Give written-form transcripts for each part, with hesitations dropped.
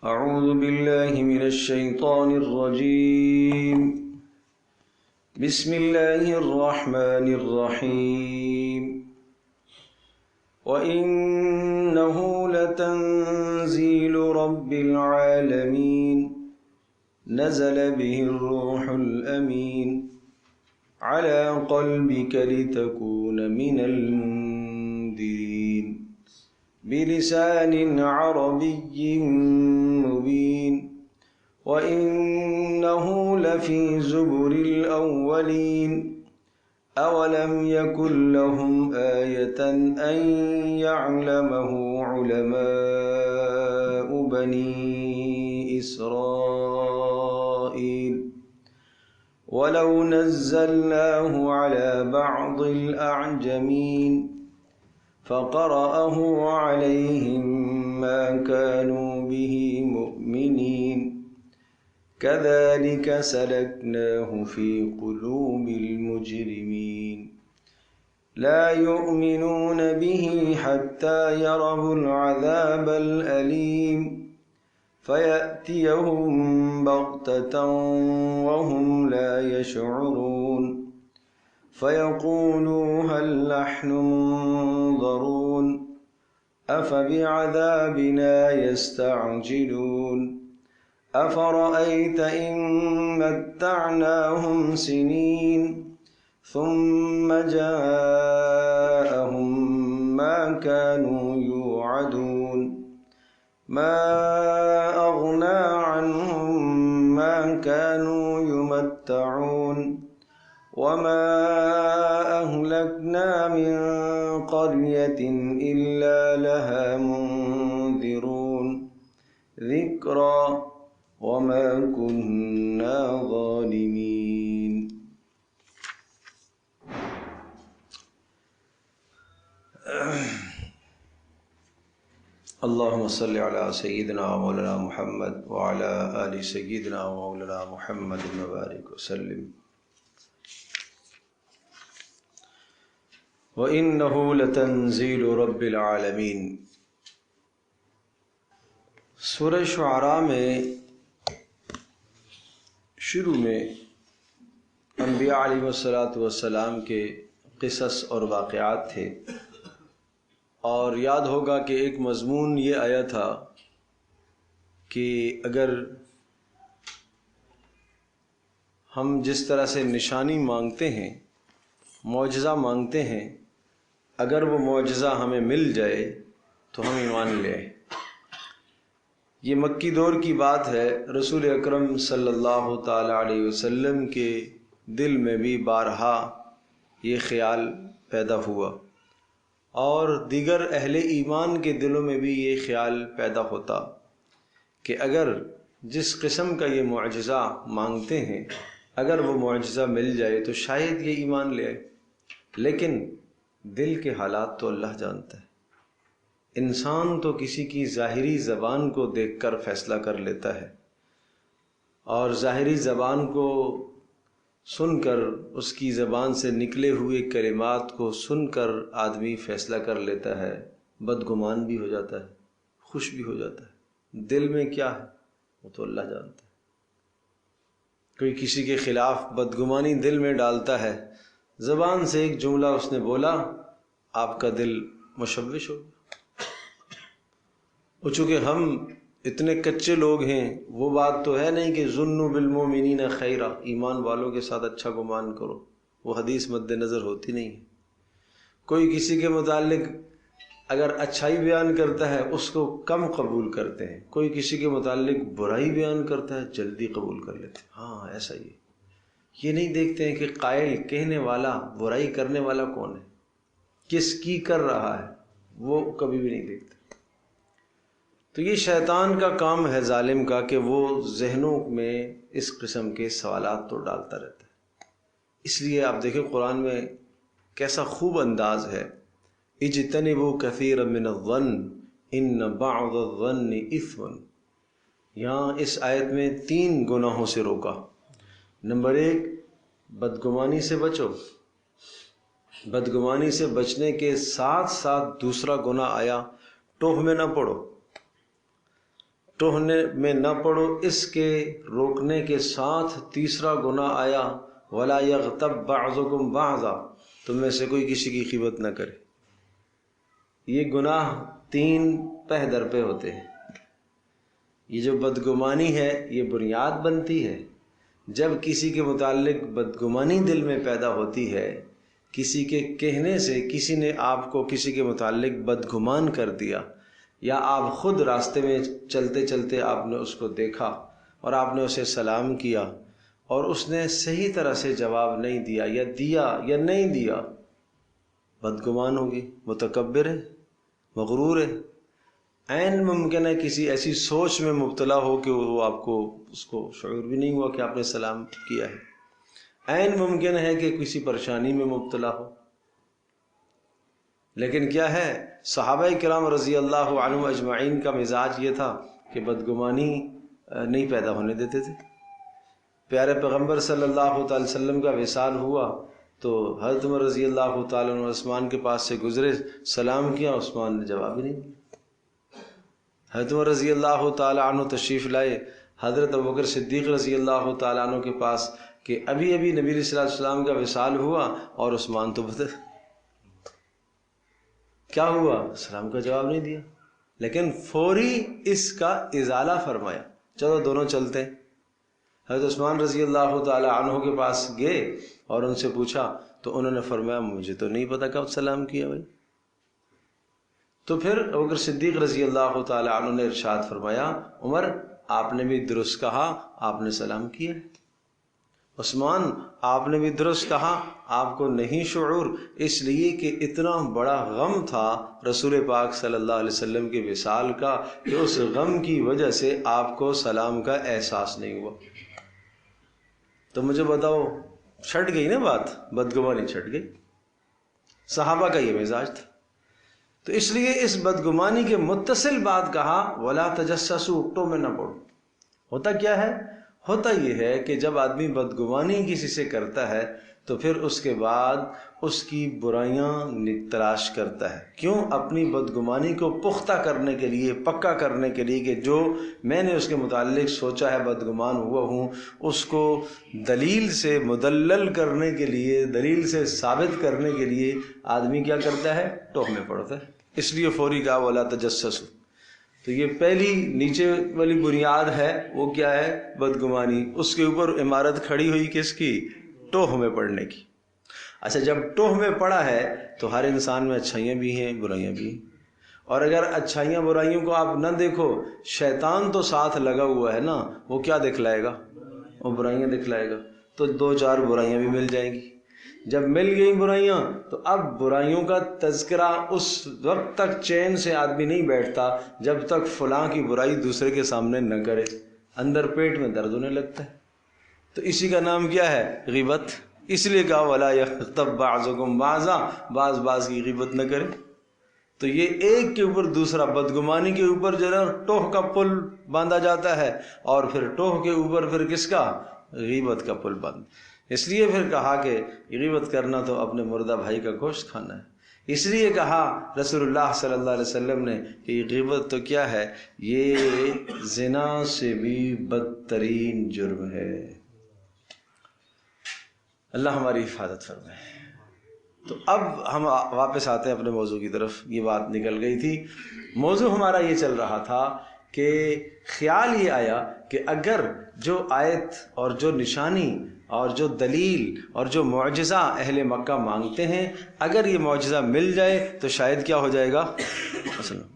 أعوذ بالله من الشيطان الرجيم. بسم الله الرحمن الرحيم. وإنه لتنزيل رب العالمين نزل به الروح الأمين على قلبك لتكون من المنذرين بلسان عربي مبين وإنه لفي زبر الأولين أولم يكن لهم آية أن يعلمه علماء بني إسرائيل ولو نزلناه على بعض الأعجمين فقرأه عليهم ما كانوا به مؤمنين كذلك سلكناه في قلوب المجرمين لا يؤمنون به حتى يروا العذاب الأليم فيأتيهم بغتة وهم لا يشعرون فيقولوا هل نحن منظرون أفبعذابنا يستعجلون أفرأيت إن متعناهم سنين ثم جاءهم ما كانوا يوعدون ما أغنى عنهم ما كانوا يمتعون وما أهلكنا من قرية إلا لها منذرون ذكرى وما كنا ظالمين. اللهم صل على سيدنا مولانا محمد وعلى آل سيدنا مولانا محمد وبارك وسلم. وَإِنَّهُ لَتَنزِيلُ رَبِّ الْعَالَمِينَ. سورہ شعراء میں شروع میں انبیاء علیہ السلام کے قصص اور واقعات تھے، اور یاد ہوگا کہ ایک مضمون یہ آیا تھا کہ اگر ہم جس طرح سے نشانی مانگتے ہیں، معجزہ مانگتے ہیں، اگر وہ معجزہ ہمیں مل جائے تو ہم ایمان لے آئیں۔ یہ مکی دور کی بات ہے، رسول اکرم صلی اللہ تعالی علیہ وسلم کے دل میں بھی بارہا یہ خیال پیدا ہوا، اور دیگر اہل ایمان کے دلوں میں بھی یہ خیال پیدا ہوتا کہ اگر جس قسم کا یہ معجزہ مانگتے ہیں، اگر وہ معجزہ مل جائے تو شاید یہ ایمان لے آئے۔ لیکن دل کے حالات تو اللہ جانتا ہے۔ انسان تو کسی کی ظاہری زبان کو دیکھ کر فیصلہ کر لیتا ہے، اور ظاہری زبان کو سن کر، اس کی زبان سے نکلے ہوئے کلمات کو سن کر آدمی فیصلہ کر لیتا ہے، بدگمان بھی ہو جاتا ہے، خوش بھی ہو جاتا ہے۔ دل میں کیا ہے وہ تو اللہ جانتا ہے۔ کوئی کسی کے خلاف بدگمانی دل میں ڈالتا ہے، زبان سے ایک جملہ اس نے بولا، آپ کا دل مشوش ہو گیا۔ اور چونکہ ہم اتنے کچے لوگ ہیں، وہ بات تو ہے نہیں کہ ظنوا بالمؤمنین خیرا، ایمان والوں کے ساتھ اچھا گمان کرو، وہ حدیث مد نظر ہوتی نہیں ہے۔ کوئی کسی کے متعلق اگر اچھائی بیان کرتا ہے اس کو کم قبول کرتے ہیں، کوئی کسی کے متعلق برائی بیان کرتا ہے جلدی قبول کر لیتے ہیں۔ ہاں ایسا ہی ہے۔ یہ نہیں دیکھتے ہیں کہ قائل، کہنے والا، برائی کرنے والا کون ہے، کس کی کر رہا ہے، وہ کبھی بھی نہیں دیکھتے۔ تو یہ شیطان کا کام ہے ظالم کا کہ وہ ذہنوں میں اس قسم کے سوالات تو ڈالتا رہتا ہے۔ اس لیے آپ دیکھیں قرآن میں کیسا خوب انداز ہے، اجتنبوا کثیرا من الظن ان بعض الظن اثم۔ یہاں اس آیت میں 3 گناہوں سے روکا۔ نمبر 1، بدگمانی سے بچو۔ بدگمانی سے بچنے کے ساتھ ساتھ دوسرا گناہ آیا، ٹوہ میں نہ پڑو۔ ٹوہنے میں نہ پڑو، اس کے روکنے کے ساتھ تیسرا گناہ آیا، ولا یغتب بعضکم بعضا، تم میں سے کوئی کسی کی غیبت نہ کرے۔ یہ گناہ 3 پہ در پہ ہوتے ہیں۔ یہ جو بدگمانی ہے یہ بنیاد بنتی ہے جب کسی کے متعلق بدگمانی دل میں پیدا ہوتی ہے، کسی کے کہنے سے کسی نے آپ کو کسی کے متعلق بدگمان کر دیا، یا آپ خود راستے میں چلتے چلتے آپ نے اس کو دیکھا اور آپ نے اسے سلام کیا اور اس نے صحیح طرح سے جواب نہیں دیا یا نہیں دیا، بدگمان ہوگی، متکبر ہے، مغرور ہے۔ عین ممکن ہے کسی ایسی سوچ میں مبتلا ہو کہ وہ آپ کو اس کو شعور بھی نہیں ہوا کہ آپ نے سلام کیا ہے، عین ممکن ہے کہ کسی پریشانی میں مبتلا ہو۔ لیکن کیا ہے، صحابہ کرام رضی اللہ عنہم اجمعین کا مزاج یہ تھا کہ بدگمانی نہیں پیدا ہونے دیتے تھے۔ پیارے پیغمبر صلی اللہ تعالی وسلم کا وصال ہوا تو حضرت عمر رضی اللہ تعالیٰ عنہ عثمان کے پاس سے گزرے، سلام کیا، عثمان نے جواب ہی نہیں دیا۔ حضرت عمر رضی اللہ تعالیٰ عنہ تشریف لائے حضرت ابوبکر صدیق رضی اللہ تعالیٰ عنہ کے پاس کہ ابھی ابھی نبی صلی اللہ علیہ وسلم کا وصال ہوا اور عثمان تو بتا کیا ہوا، سلام کا جواب نہیں دیا، لیکن فوری اس کا ازالہ فرمایا، چلو دونوں چلتے ہیں۔ حضرت عثمان رضی اللہ تعالی عنہ کے پاس گئے اور ان سے پوچھا تو انہوں نے فرمایا مجھے تو نہیں پتا کب سلام کیا بھائی۔ تو پھر ابوبکر صدیق رضی اللہ تعالی عنہ نے ارشاد فرمایا عمر آپ نے بھی درست کہا، آپ نے سلام کیا۔ عثمان آپ نے بھی درست کہا، آپ کو نہیں شعور، اس لیے کہ اتنا بڑا غم تھا رسول پاک صلی اللہ علیہ وسلم کے وصال کا کہ اس غم کی وجہ سے آپ کو سلام کا احساس نہیں ہوا۔ تو مجھے بتاؤ، چھٹ گئی نا بات، بدگمانی چھٹ گئی۔ صحابہ کا یہ مزاج تھا، تو اس لیے اس بدگمانی کے متصل بات کہا ولا تجسسوا، ٹو میں نہ پڑو۔ ہوتا کیا ہے، ہوتا یہ ہے کہ جب آدمی بدگمانی کسی سے کرتا ہے تو پھر اس کے بعد اس کی برائیاں تلاش کرتا ہے، کیوں؟ اپنی بدگمانی کو پختہ کرنے کے لیے، پکا کرنے کے لیے کہ جو میں نے اس کے متعلق سوچا ہے، بدگمان ہوا ہوں، اس کو دلیل سے مدلل کرنے کے لیے، دلیل سے ثابت کرنے کے لیے آدمی کیا کرتا ہے، ٹوہ میں پڑتا ہے۔ اس لیے فوری کہا ولا تجسسوا۔ تو یہ پہلی نیچے والی بنیاد ہے، وہ کیا ہے، بدگمانی۔ اس کے اوپر عمارت کھڑی ہوئی کس کی، ٹوہ میں پڑنے کی۔ اچھا، جب ٹوہ میں پڑا ہے تو ہر انسان میں اچھائیاں بھی ہیں، برائیاں بھی ہیں، اور اگر اچھائیاں برائیوں کو آپ نہ دیکھو، شیطان تو ساتھ لگا ہوا ہے نا، وہ کیا دکھلائے گا، وہ برائیاں دکھلائے گا، تو 2-4 برائیاں بھی مل جائیں گی۔ جب مل گئی برائیاں تو اب برائیوں کا تذکرہ اس وقت تک چین سے آدمی نہیں بیٹھتا جب تک فلاں کی برائی دوسرے کے سامنے نہ کرے، اندر پیٹ میں درد ہونے لگتا ہے۔ تو اسی کا نام کیا ہے، غیبت۔ اس لیے کہا ولا یغتب بعضکم بعضا، بعض کی غیبت نہ کرے۔ تو یہ ایک کے اوپر دوسرا، بدگمانی کے اوپر جو ہے ٹوہ کا پل باندھا جاتا ہے، اور پھر ٹوہ کے اوپر پھر کس کا، غیبت کا پل باندھ۔ اس لیے پھر کہا کہ غیبت کرنا تو اپنے مردہ بھائی کا گوشت کھانا ہے۔ اس لیے کہا رسول اللہ صلی اللہ علیہ وسلم نے کہ یہ غیبت تو کیا ہے، یہ زنا سے بھی بدترین جرم ہے۔ اللہ ہماری حفاظت فرمائے۔ تو اب ہم واپس آتے ہیں اپنے موضوع کی طرف۔ یہ بات نکل گئی تھی، موضوع ہمارا یہ چل رہا تھا کہ خیال یہ آیا کہ اگر جو آیت اور جو نشانی اور جو دلیل اور جو معجزہ اہل مکہ مانگتے ہیں، اگر یہ معجزہ مل جائے تو شاید کیا ہو جائے گا۔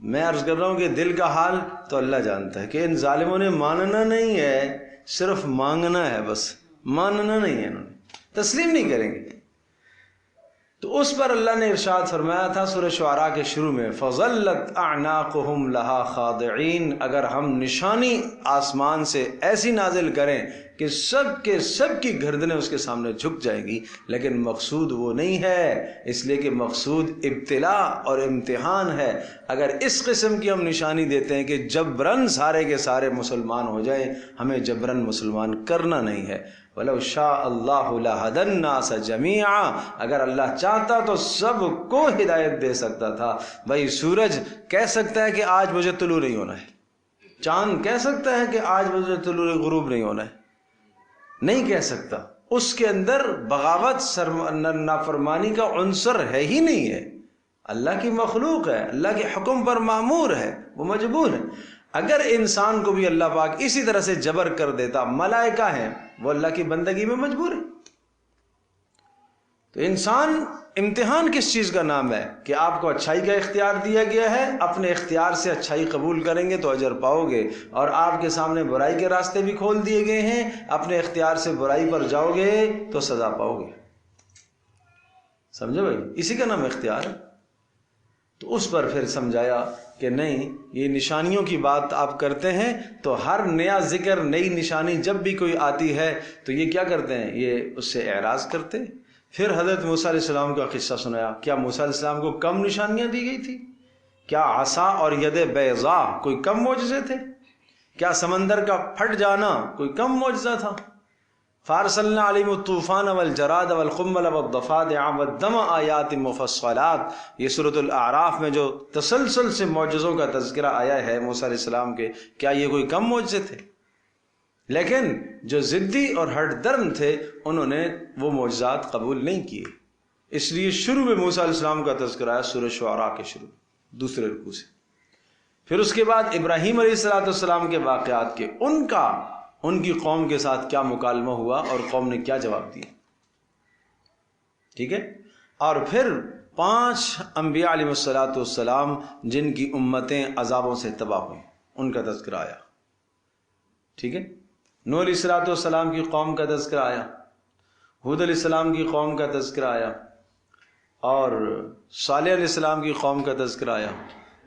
میں عرض کر رہا ہوں کہ دل کا حال تو اللہ جانتا ہے کہ ان ظالموں نے ماننا نہیں ہے، صرف مانگنا ہے، بس ماننا نہیں ہے، انہوں نے تسلیم نہیں کریں گے۔ تو اس پر اللہ نے ارشاد فرمایا تھا سورہ شعراء کے شروع میں فَظَلَّتْ أَعْنَاقُهُمْ لَهَا خَاضِعِينَ، اگر ہم نشانی آسمان سے ایسی نازل کریں کہ سب کے سب کی گردنیں اس کے سامنے جھک جائیں گی، لیکن مقصود وہ نہیں ہے، اس لیے کہ مقصود ابتلاء اور امتحان ہے۔ اگر اس قسم کی ہم نشانی دیتے ہیں کہ جبراً سارے کے سارے مسلمان ہو جائیں، ہمیں جبراً مسلمان کرنا نہیں ہے۔ وَلَوْ شَاءَ اللَّهُ لَهَدَى النَّاسَ جَمِيعًا، اگر اللہ چاہتا تو سب کو ہدایت دے سکتا تھا۔ بھائی سورج کہہ سکتا ہے کہ آج مجھے طلوع نہیں ہونا ہے، چاند کہہ سکتا ہے کہ آج بجے طلوع غروب نہیں ہونا ہے؟ نہیں کہہ سکتا. اس کے اندر بغاوت نافرمانی کا عنصر ہے ہی نہیں ہے. اللہ کی مخلوق ہے، اللہ کے حکم پر مامور ہے، وہ مجبور ہے. اگر انسان کو بھی اللہ پاک اسی طرح سے جبر کر دیتا، ملائکہ ہیں وہ اللہ کی بندگی میں مجبور ہے. تو انسان امتحان کس چیز کا نام ہے کہ آپ کو اچھائی کا اختیار دیا گیا ہے، اپنے اختیار سے اچھائی قبول کریں گے تو اجر پاؤ گے، اور آپ کے سامنے برائی کے راستے بھی کھول دیے گئے ہیں، اپنے اختیار سے برائی پر جاؤ گے تو سزا پاؤ گے. سمجھے بھائی؟ اسی کا نام اختیار ہے. تو اس پر پھر سمجھایا کہ نہیں، یہ نشانیوں کی بات آپ کرتے ہیں تو ہر نیا ذکر، نئی نشانی جب بھی کوئی آتی ہے تو یہ کیا کرتے ہیں؟ یہ اس سے اعراض کرتے ہیں. پھر حضرت موسیٰ علیہ السلام کا قصہ سنایا. کیا موسیٰ علیہ السلام کو کم نشانیاں دی گئی تھی؟ کیا عصا اور ید بیضاء کوئی کم معجزے تھے؟ کیا سمندر کا پھٹ جانا کوئی کم معجزہ تھا؟ فارسلنا علیہم الطوفان والجراد والقمل والضفادع والدم آیات مفصلات. یہ سورۃ الاعراف میں جو تسلسل سے معجزوں کا تذکرہ آیا ہے موسیٰ علیہ السلام کے، کیا یہ کوئی کم معجزے تھے؟ لیکن جو ضدی اور ہٹ درم تھے انہوں نے وہ معجزات قبول نہیں کیے. اس لیے شروع میں موسیٰ علیہ السلام کا تذکرہ ہے سورہ شعراء کے شروع دوسرے رکوع سے. پھر اس کے بعد ابراہیم علیہ السلام کے واقعات کے ان کی قوم کے ساتھ کیا مکالمہ ہوا اور قوم نے کیا جواب دیا. ٹھیک ہے. اور پھر 5 انبیاء علیہ السلام جن کی امتیں عذابوں سے تباہ ہوئیں ان کا تذکرہ آیا. ٹھیک ہے. نوح علیہ السلام کی قوم کا تذکرہ آیا، ہود علیہ السلام کی قوم کا تذکرہ آیا، اور صالح علیہ السلام کی قوم کا تذکرہ آیا،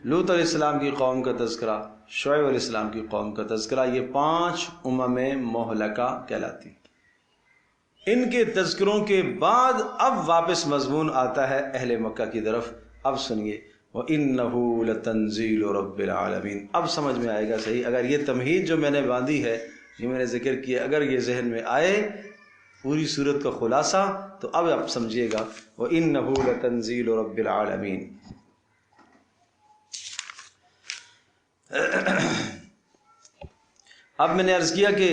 لوط علیہ السلام کی قوم کا تذکرہ، شعیب علیہ السلام کی قوم کا تذکرہ. یہ 5 امم مہلکہ کہلاتی. ان کے تذکروں کے بعد اب واپس مضمون آتا ہے اہل مکہ کی طرف. اب سنیے، وَإِنَّهُ لَتَنزِيلُ رَبِّ الْعَالَمِينَ. اب سمجھ میں آئے گا صحیح. اگر یہ تمہید جو میں نے باندھی ہے، جو میں نے ذکر کیا، اگر یہ ذہن میں آئے پوری صورت کا خلاصہ، تو اب آپ سمجھیے گا وَإِنَّهُ لَتَنزِيلُ رَبِّ الْعَالَمِينَ. اب میں نے عرض کیا کہ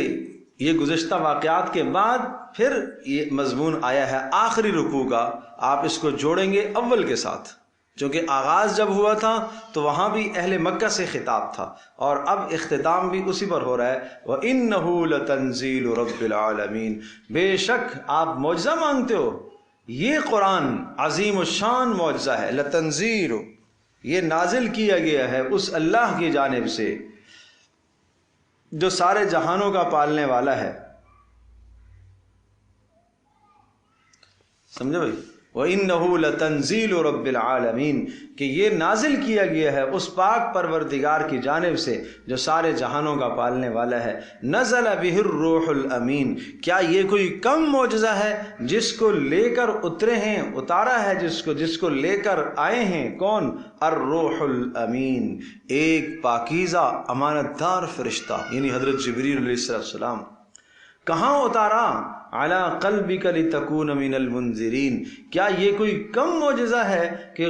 یہ گزشتہ واقعات کے بعد پھر یہ مضمون آیا ہے آخری رکوع کا. آپ اس کو جوڑیں گے اول کے ساتھ، چونکہ آغاز جب ہوا تھا تو وہاں بھی اہل مکہ سے خطاب تھا، اور اب اختتام بھی اسی پر ہو رہا ہے. وَإِنَّهُ لَتَنزِيلُ رَبِّ الْعَالَمِينَ. بے شک آپ معجزہ مانگتے ہو، یہ قرآن عظیم الشان معجزہ ہے. لَتَنزِيلُ، یہ نازل کیا گیا ہے اس اللہ کی جانب سے جو سارے جہانوں کا پالنے والا ہے. سمجھے بھائی؟ وَإِنَّهُ لَتَنزِيلُ رَبِّ الْعَالَمِينَ، کہ یہ نازل کیا گیا ہے اس پاک پروردگار کی جانب سے جو سارے جہانوں کا پالنے والا ہے. نزل بِهِ الروح الامین. کیا یہ کوئی کم معجزہ ہے جس کو لے کر اترے ہیں، اتارا ہے جس کو لے کر آئے ہیں کون؟ الروح الامین، ایک پاکیزہ امانت دار فرشتہ، یعنی حضرت جبریل علیہ السلام. کہاں اتارا؟ علی قلبک لتکون من المنذرین. کیا یہ کوئی کم معجزہ ہے کہ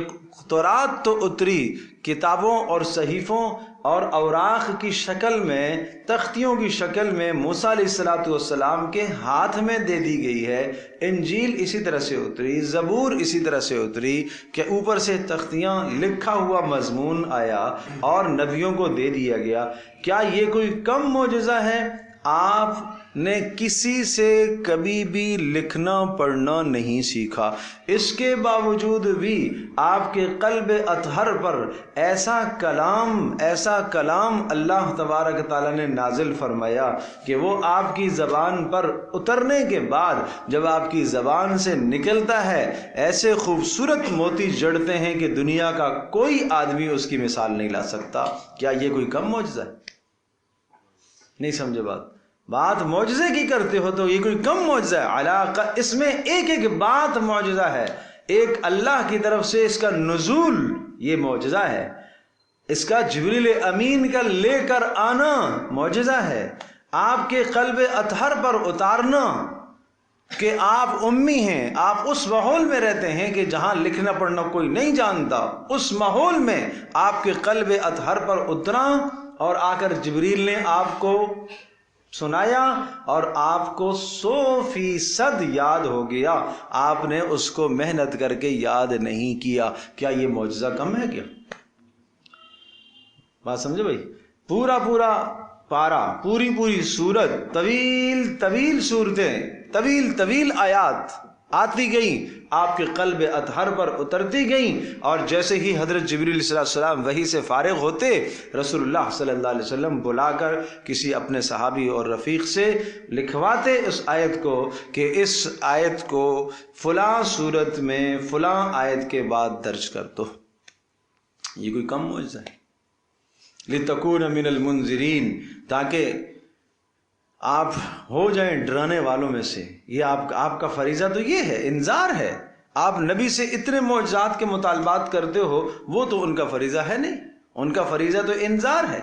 تورات تو اتری کتابوں اور صحیفوں اور اوراق کی شکل میں، تختیوں کی شکل میں موسیٰ علیہ السلام کے ہاتھ میں دے دی گئی ہے. انجیل اسی طرح سے اتری، زبور اسی طرح سے اتری کہ اوپر سے تختیاں، لکھا ہوا مضمون آیا اور نبیوں کو دے دیا گیا. کیا یہ کوئی کم معجزہ ہے؟ آپ نے کسی سے کبھی بھی لکھنا پڑھنا نہیں سیکھا، اس کے باوجود بھی آپ کے قلب اطہر پر ایسا کلام اللہ تبارک تعالیٰ نے نازل فرمایا کہ وہ آپ کی زبان پر اترنے کے بعد جب آپ کی زبان سے نکلتا ہے ایسے خوبصورت موتی جڑتے ہیں کہ دنیا کا کوئی آدمی اس کی مثال نہیں لا سکتا. کیا یہ کوئی کم معجزہ ہے؟ نہیں سمجھے بات معجزے کی کرتے ہو تو یہ کوئی کم معجزہ ہے؟ علاقہ اس میں ایک بات معجزہ ہے. ایک اللہ کی طرف سے اس کا نزول یہ معجزہ ہے، اس کا جبریل امین کا لے کر آنا معجزہ ہے، آپ کے قلب اطہر پر اتارنا کہ آپ امی ہیں، آپ اس ماحول میں رہتے ہیں کہ جہاں لکھنا پڑھنا کوئی نہیں جانتا، اس ماحول میں آپ کے قلب اطہر پر اترا اور آ کر جبریل نے آپ کو سنایا اور آپ کو 100% یاد ہو گیا، آپ نے اس کو محنت کر کے یاد نہیں کیا، کیا یہ معجزہ کم ہے کیا؟ بات سمجھے بھائی؟ پورا پارا، پوری سورت، طویل صورتیں، طویل آیات آتی گئیں، آپ کے قلب اطہر پر اترتی گئیں، اور جیسے ہی حضرت جبریل علیہ السلام وحی سے فارغ ہوتے، رسول اللہ صلی اللہ علیہ وسلم بلا کر کسی اپنے صحابی اور رفیق سے لکھواتے اس آیت کو کہ اس آیت کو فلاں صورت میں فلاں آیت کے بعد درج کر دو۔ یہ کوئی کم معجزہ ہے؟ لِتَكُونَ مِنَ الْمُنذِرِينَ، تاکہ آپ ہو جائیں ڈرانے والوں میں سے۔ یہ آپ کا فریضہ تو یہ ہے، انذار ہے۔ آپ نبی سے اتنے معجزات کے مطالبات کرتے ہو، وہ تو ان کا فریضہ ہے نہیں، ان کا فریضہ تو انذار ہے۔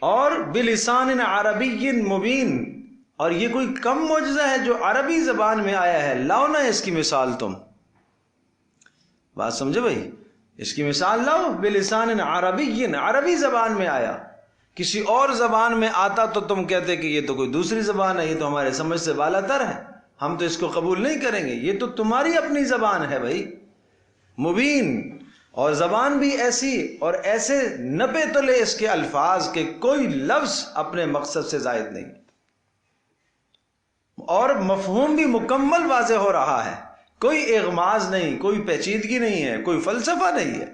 اور بِلِسَانٍ عَرَبِيٍّ مُبِينٍ، اور یہ کوئی کم معجزہ ہے جو عربی زبان میں آیا ہے؟ لاؤ نا اس کی مثال تم۔ بات سمجھے بھائی؟ اس کی مثال لاؤ، بِلِسَانٍ عَرَبِيٍّ، عربی زبان میں آیا۔ کسی اور زبان میں آتا تو تم کہتے کہ یہ تو کوئی دوسری زبان ہے، یہ تو ہمارے سمجھ سے بالا تر ہے، ہم تو اس کو قبول نہیں کریں گے، یہ تو تمہاری اپنی زبان ہے بھائی، مبین، اور زبان بھی ایسی اور ایسے نپے تلے اس کے الفاظ کے کوئی لفظ اپنے مقصد سے زائد نہیں، اور مفہوم بھی مکمل واضح ہو رہا ہے، کوئی اغماض نہیں، کوئی پیچیدگی نہیں ہے، کوئی فلسفہ نہیں ہے۔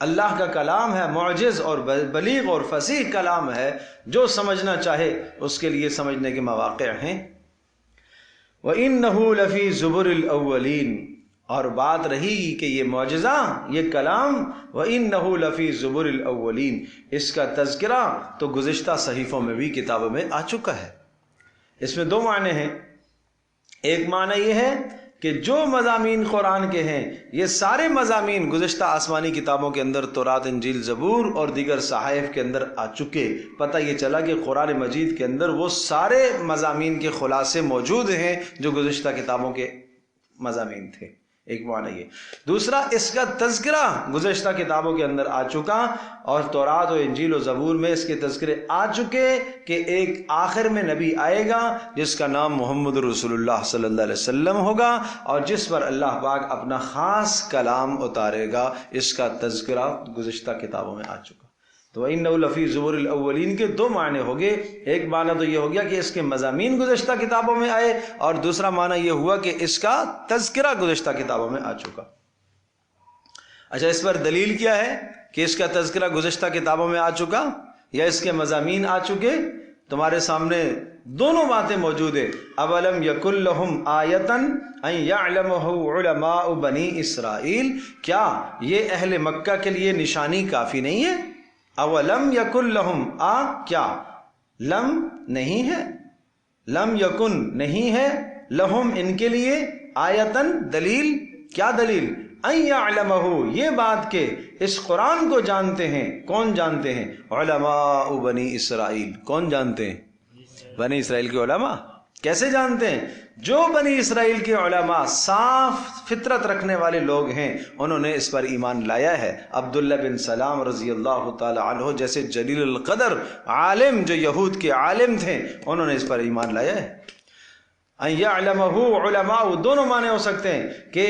اللہ کا کلام ہے، معجز اور بلیغ اور فصیح کلام ہے، جو سمجھنا چاہے اس کے لیے سمجھنے کے مواقع ہیں۔ وَإِنَّهُ لَفِي زُبُرِ الْأَوَّلِينَ، اور بات رہی کہ یہ معجزہ، یہ کلام، وَإِنَّهُ لَفِي زُبُرِ الْأَوَّلِينَ، اس کا تذکرہ تو گزشتہ صحیفوں میں بھی کتابوں میں آ چکا ہے۔ اس میں دو معنی ہیں، ایک معنی یہ ہے کہ جو مضامین قرآن کے ہیں یہ سارے مضامین گزشتہ آسمانی کتابوں کے اندر، تورات، انجیل، زبور اور دیگر صحائف کے اندر آ چکے۔ پتہ یہ چلا کہ قرآن مجید کے اندر وہ سارے مضامین کے خلاصے موجود ہیں جو گزشتہ کتابوں کے مضامین تھے، ایک معنی یہ۔ دوسرا، اس کا تذکرہ گزشتہ کتابوں کے اندر آ چکا، اور تورات و انجیل و زبور میں اس کے تذکرے آ چکے کہ ایک آخر میں نبی آئے گا جس کا نام محمد رسول اللہ صلی اللہ علیہ وسلم ہوگا، اور جس پر اللہ پاک اپنا خاص کلام اتارے گا، اس کا تذکرہ گزشتہ کتابوں میں آ چکا۔ تو وَإِنَّهُ لَفِي زُبُرِ الْأَوَّلِينَ کے دو معنی ہو گئے، ایک معنی تو یہ ہو گیا کہ اس کے مضامین گزشتہ کتابوں میں آئے، اور دوسرا معنی یہ ہوا کہ اس کا تذکرہ گزشتہ کتابوں میں آ چکا۔ اچھا، اس پر دلیل کیا ہے کہ اس کا تذکرہ گزشتہ کتابوں میں آ چکا یا اس کے مضامین آ چکے؟ تمہارے سامنے دونوں باتیں موجود ہیں۔ اولم یکن لہم آیتن ان یعلمہ علماء بنی اسرائیل، کیا یہ اہل مکہ کے لیے نشانی کافی نہیں ہے؟ اولم یکن لہم، کیا لم نہیں ہے، لم یکن نہیں ہے، لہم ان کے لیے، آیتن دلیل، کیا دلیل؟ ان یعلمہ، یہ بات کہ اس قرآن کو جانتے ہیں، کون جانتے ہیں؟ علماء بنی اسرائیل، کون جانتے ہیں؟ بنی اسرائیل کے علماء۔ کیسے جانتے ہیں؟ جو بنی اسرائیل کے علماء صاف فطرت رکھنے والے لوگ ہیں، انہوں نے اس پر ایمان لایا ہے۔ عبداللہ بن سلام رضی اللہ تعالی عنہ جیسے جلیل القدر عالم جو یہود کے عالم تھے، انہوں نے اس پر ایمان لایا ہے۔ ان یعلمہ علماء، دونوں معنی ہو سکتے ہیں کہ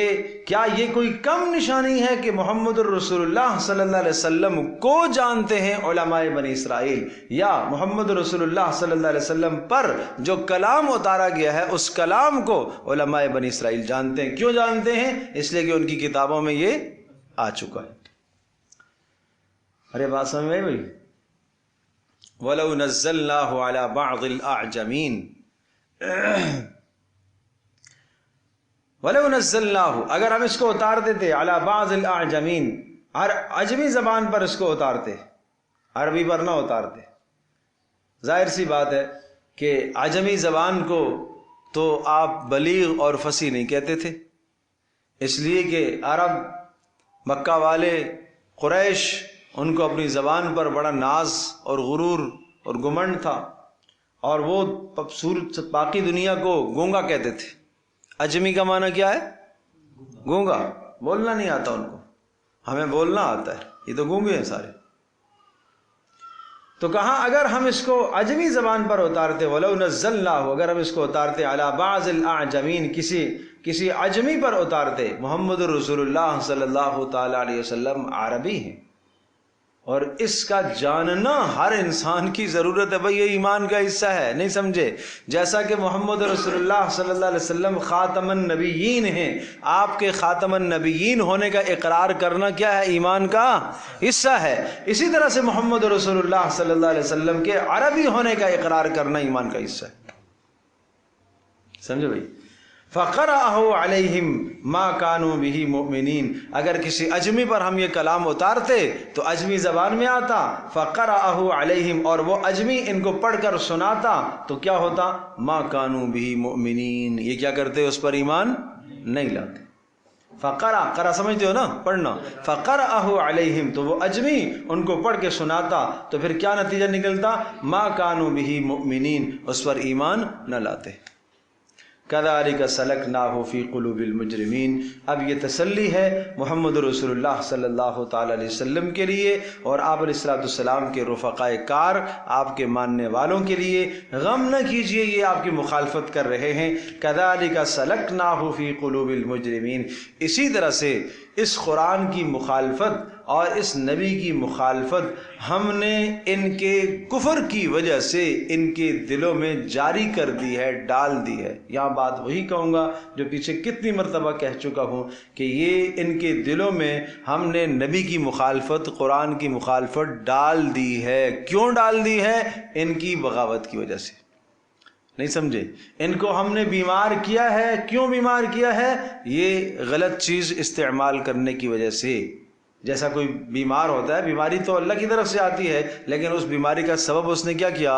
کیا یہ کوئی کم نشانی ہے کہ محمد الرسول اللہ صلی اللہ علیہ وسلم کو جانتے ہیں علماء بنی اسرائیل، یا محمد رسول اللہ صلی اللہ علیہ وسلم پر جو کلام اتارا گیا ہے اس کلام کو علماء بنی اسرائیل جانتے ہیں۔ کیوں جانتے ہیں؟ اس لیے کہ ان کی کتابوں میں یہ آ چکا ہے۔ ارے بات سمجھ میں بھائی؟ وَلَوْ نَزَّلْنَاهُ عَلَى بَعْضِ الْأَعْجَمِينَ، وَلَوْ نَزَّلْنَاهُ، اگر ہم اس کو اتار دیتے، عَلَى بَعْضِ الْأَعْجَمِينَ، عجمی زبان پر اس کو اتارتے، عربی پر نہ اتارتے۔ ظاہر سی بات ہے کہ عجمی زبان کو تو آپ بلیغ اور فصیح نہیں کہتے تھے، اس لیے کہ عرب، مکہ والے، قریش، ان کو اپنی زبان پر بڑا ناز اور غرور اور گمنڈ تھا، اور وہ باقی دنیا کو گونگا کہتے تھے۔ اجمی کا معنی کیا ہے؟ گونگا، بولنا نہیں آتا ان کو، ہمیں بولنا آتا ہے، یہ تو گونگے ہیں سارے۔ تو کہا اگر ہم اس کو عجمی زبان پر اتارتے، وَلَوْ نَزَّلْنَاهُ، اگر ہم اس کو اتارتے عَلَى بَعْضِ الْأَعْجَمِينَ، کسی عجمی پر اتارتے. محمد رسول اللہ صلی اللہ تعالی علیہ وسلم عربی ہیں، اور اس کا جاننا ہر انسان کی ضرورت ہے. بھئی یہ ایمان کا حصہ ہے، نہیں سمجھے؟ جیسا کہ محمد رسول اللہ صلی اللہ علیہ وسلم خاتم النبیین ہیں، آپ کے خاتم النبیین ہونے کا اقرار کرنا کیا ہے؟ ایمان کا حصہ ہے. اسی طرح سے محمد رسول اللہ صلی اللہ علیہ وسلم کے عربی ہونے کا اقرار کرنا ایمان کا حصہ ہے. سمجھے بھئی؟ فَقَرَأَهُ عَلَيْهِمْ مَا كَانُوا بِهِ مُؤْمِنِينَ، اگر کسی عجمی پر ہم یہ کلام اتارتے تو عجمی زبان میں آتا، فَقَرَأَهُ عَلَيْهِمْ، اور وہ عجمی ان کو پڑھ کر سناتا تو کیا ہوتا؟ مَا كَانُوا بِهِ مُؤْمِنِينَ، یہ کیا کرتے؟ اس پر ایمان نہیں لاتے. قرأ سمجھتے ہو نا، پڑھنا. فَقَرَأَهُ عَلَيْهِمْ، تو وہ عجمی ان کو پڑھ کے سناتا تو پھر کیا نتیجہ نکلتا؟ مَا كَانُوا بِهِ مُؤْمِنِينَ، اس پر ایمان نہ لاتے. كَذَلِكَ سَلَكْنَاهُ فِي قُلُوبِ الْمُجْرِمِينَ، اب یہ تسلی ہے محمد رسول اللہ صلی اللہ تعالی علیہ وسلم کے لیے اور آپ علیہ السلام کے رفقائے کار، آپ کے ماننے والوں کے لیے. غم نہ کیجئے، یہ آپ کی مخالفت کر رہے ہیں. كَذَلِكَ سَلَكْنَاهُ فِي قُلُوبِ الْمُجْرِمِينَ، اسی طرح سے اس قرآن کی مخالفت اور اس نبی کی مخالفت ہم نے ان کے کفر کی وجہ سے ان کے دلوں میں جاری کر دی ہے، ڈال دی ہے. یہاں بات وہی کہوں گا جو پیچھے کتنی مرتبہ کہہ چکا ہوں کہ یہ ان کے دلوں میں ہم نے نبی کی مخالفت، قرآن کی مخالفت ڈال دی ہے. کیوں ڈال دی ہے؟ ان کی بغاوت کی وجہ سے. نہیں سمجھے؟ ان کو ہم نے بیمار کیا ہے. کیوں بیمار کیا ہے؟ یہ غلط چیز استعمال کرنے کی وجہ سے. جیسا کوئی بیمار ہوتا ہے، بیماری تو اللہ کی طرف سے آتی ہے، لیکن اس بیماری کا سبب اس نے کیا کیا؟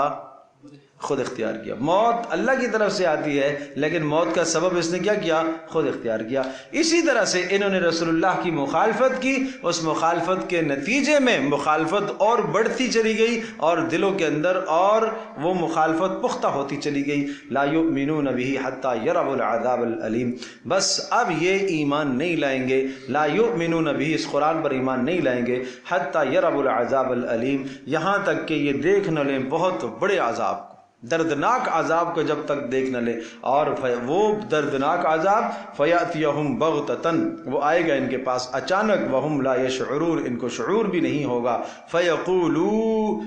خود اختیار کیا. موت اللہ کی طرف سے آتی ہے، لیکن موت کا سبب اس نے کیا کیا؟ خود اختیار کیا. اسی طرح سے انہوں نے رسول اللہ کی مخالفت کی، اس مخالفت کے نتیجے میں مخالفت اور بڑھتی چلی گئی اور دلوں کے اندر اور وہ مخالفت پختہ ہوتی چلی گئی. لا یؤمنون به حتی یروا العذاب العلیم، بس اب یہ ایمان نہیں لائیں گے. لا یؤمنون به، اس قرآن پر ایمان نہیں لائیں گے. حتی یروا العذاب العلیم، یہاں تک کہ یہ دیکھ نہ لیں بہت بڑے عذاب، دردناک عذاب کو جب تک دیکھ نہ لے. اور وہ دردناک عذاب فیاتیہم بغتتن، وہ آئے گا ان کے پاس اچانک، وہم لا یشعرون، ان کو شعور بھی نہیں ہوگا. فیقولو،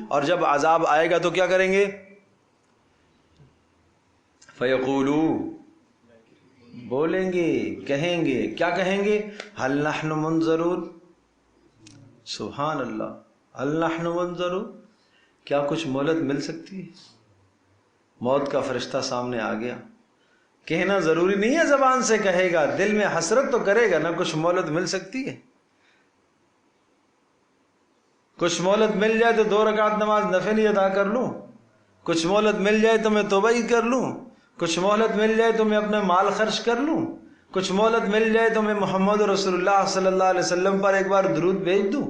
اور جب عذاب آئے گا تو کیا کریں گے؟ فیقولو، بولیں گے، کہیں گے. کیا کہیں گے؟ هل نحن منظرون. سبحان اللہ، هل نحن منظرون، کیا کچھ مہلت مل سکتی ہے؟ موت کا فرشتہ سامنے آ گیا. کہنا ضروری نہیں ہے زبان سے کہے گا، دل میں حسرت تو کرے گا نا. کچھ مہلت مل سکتی ہے؟ کچھ مہلت مل جائے تو 2 رکعت نماز نفلی ادا کر لوں، کچھ مہلت مل جائے تو میں توبہ ہی کر لوں، کچھ مہلت مل جائے تو میں اپنا مال خرچ کر لوں، کچھ مہلت مل جائے تو میں محمد رسول اللہ صلی اللہ علیہ وسلم پر ایک بار درود بھیج دوں،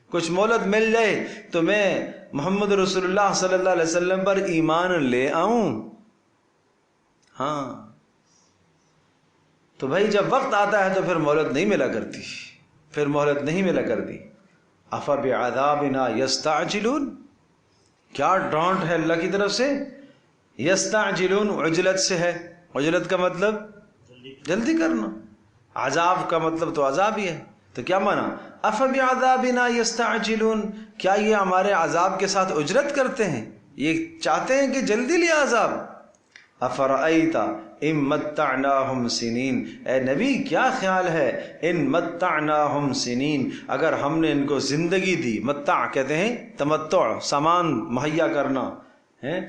کچھ مہلت مل جائے تو میں محمد رسول اللہ صلی اللہ علیہ وسلم پر ایمان لے آؤں. ہاں، تو بھائی جب وقت آتا ہے تو پھر مہلت نہیں ملا کرتی، پھر مہلت نہیں ملا کرتی. افبعذابنا یستعجلون، کیا ڈانٹ ہے اللہ کی طرف سے. یستعجلون عجلت سے ہے، عجلت کا مطلب جلدی کرنا، عذاب کا مطلب تو عذاب ہی ہے. تو کیا مانا؟ افبعذابنا یستعجلون، کیا یہ ہمارے عذاب کے ساتھ اجرت کرتے ہیں؟ یہ چاہتے ہیں کہ جلدی لے عذاب. افرأیت ان متعناہم سنین، اے نبی کیا خیال ہے ان متعناہم سنین، اگر ہم نے ان کو زندگی دی. متع کہتے ہیں تمتع، سامان مہیا کرنا،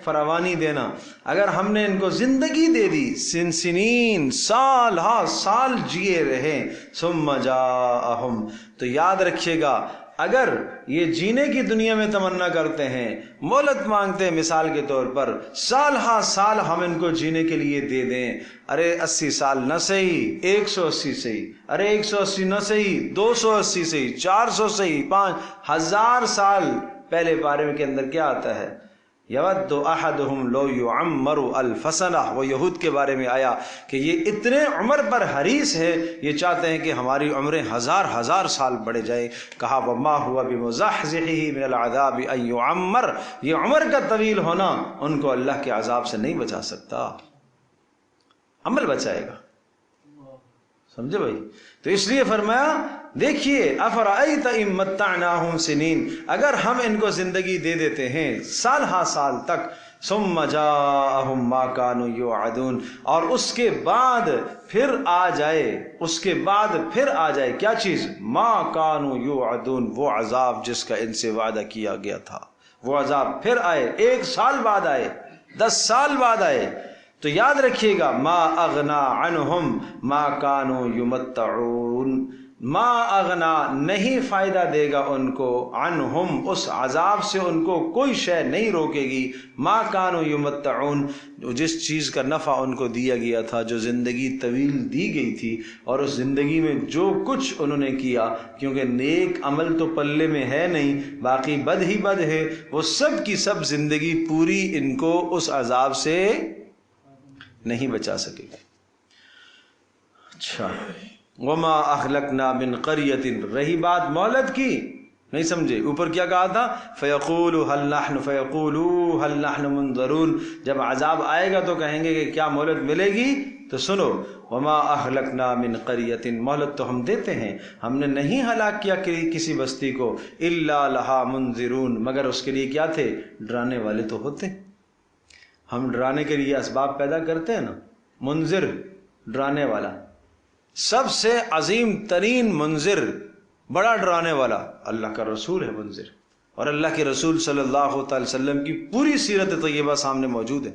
فراوانی دینا. اگر ہم نے ان کو زندگی دے دی، سنین، سال ہا سال جیے رہے. ثم جاءہم، تو یاد رکھیے گا اگر یہ جینے کی دنیا میں تمنا کرتے ہیں، مہلت مانگتے ہیں، مثال کے طور پر سال ہا سال ہم ان کو جینے کے لیے دے دیں. ارے 80 سال نہ صحیح، 180 صحیح، ارے 180 نہ صحیح، 280 صحیح، 400 صحیح، 5000 سال. پہلے بارے کے اندر کیا آتا ہے؟ یود احدہم لو یعمر الف سنہ، وہ یہود کے بارے میں آیا کہ یہ اتنے عمر پر حریص ہے، یہ چاہتے ہیں کہ ہماری عمریں ہزار ہزار سال بڑھ جائیں۔ کہا وما ہوا بمزحزحہ من العذاب ان یعمر، یہ عمر کا طویل ہونا ان کو اللہ کے عذاب سے نہیں بچا سکتا، عمل بچائے گا۔ سمجھے بھائی؟ تو اس لیے فرمایا دیکھیے افرأیت ان متعناہم سنین، اگر ہم ان کو زندگی دے دیتے ہیں سال ہا سال تک، ثم جاءہم ما کانوا یوعدون، اور اس کے بعد پھر آ جائے کیا چیز؟ ما کانوا یوعدون، وہ عذاب جس کا ان سے وعدہ کیا گیا تھا، وہ عذاب پھر آئے، 1 سال بعد آئے، 10 سال بعد آئے، تو یاد رکھیے گا ما اغنا عنہم ما کانوا یمتعون، ما اغنا نہیں فائدہ دے گا ان کو، عنہم اس عذاب سے ان کو کوئی شے نہیں روکے گی، ما کانوا یمتعون جس چیز کا نفع ان کو دیا گیا تھا، جو زندگی طویل دی گئی تھی، اور اس زندگی میں جو کچھ انہوں نے کیا، کیونکہ نیک عمل تو پلے میں ہے نہیں، باقی بد ہی بد ہے، وہ سب کی سب زندگی پوری ان کو اس عذاب سے نہیں بچا سکے گی۔ اچھا، وما اہلکنا من قریۃ، رہی بات مہلت کی، نہیں سمجھے؟ اوپر کیا کہا تھا؟ فیقولوا هل نحن منظرون، جب عذاب آئے گا تو کہیں گے کہ کیا مہلت ملے گی؟ تو سنو، وما اہلکنا من قریۃ، مہلت تو ہم دیتے ہیں، ہم نے نہیں ہلاک کیا کسی بستی کو، الا لہا منذرون، مگر اس کے لیے کیا تھے؟ ڈرانے والے تو ہوتے۔ ہم ڈرانے کے لیے اسباب پیدا کرتے ہیں نا، منذر ڈرانے والا، سب سے عظیم ترین منذر، بڑا ڈرانے والا اللہ کا رسول ہے منذر، اور اللہ کے رسول صلی اللہ تعالی وسلم کی پوری سیرت طیبہ سامنے موجود ہے،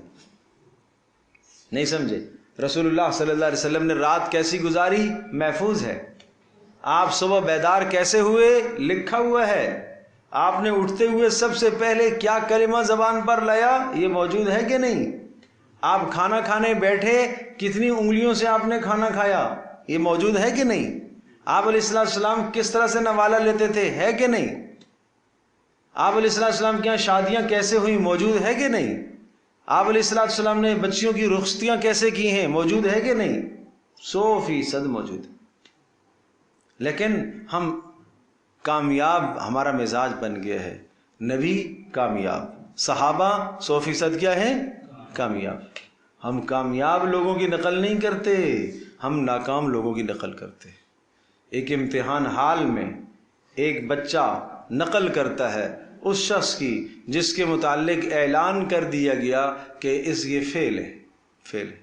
نہیں سمجھے؟ رسول اللہ صلی اللہ علیہ وسلم نے رات کیسی گزاری؟ محفوظ ہے۔ آپ صبح بیدار کیسے ہوئے؟ لکھا ہوا ہے۔ آپ نے اٹھتے ہوئے سب سے پہلے کیا کلمہ زبان پر لایا؟ یہ موجود ہے کہ نہیں؟ آپ کھانا کھانے بیٹھے کتنی انگلیوں سے آپ نے کھانا کھایا؟ یہ موجود ہے کہ نہیں؟ آپ علیہ السلام کس طرح سے نوالا لیتے تھے؟ ہے کہ نہیں؟ آپ علیہ السلام کے یہاں شادیاں کیسے ہوئی؟ موجود ہے کہ نہیں؟ آپ علیہ السلام نے بچیوں کی رخصتیاں کیسے کی ہیں؟ موجود ہے کہ نہیں؟ 100% موجود ہے۔ لیکن ہم کامیاب، ہمارا مزاج بن گیا ہے، نبی کامیاب، صحابہ 100% کیا ہے؟ کامیاب۔ ہم کامیاب لوگوں کی نقل نہیں کرتے، ہم ناکام لوگوں کی نقل کرتے۔ ایک امتحان حال میں ایک بچہ نقل کرتا ہے اس شخص کی جس کے متعلق اعلان کر دیا گیا کہ یہ فیل ہے، فیل ہے۔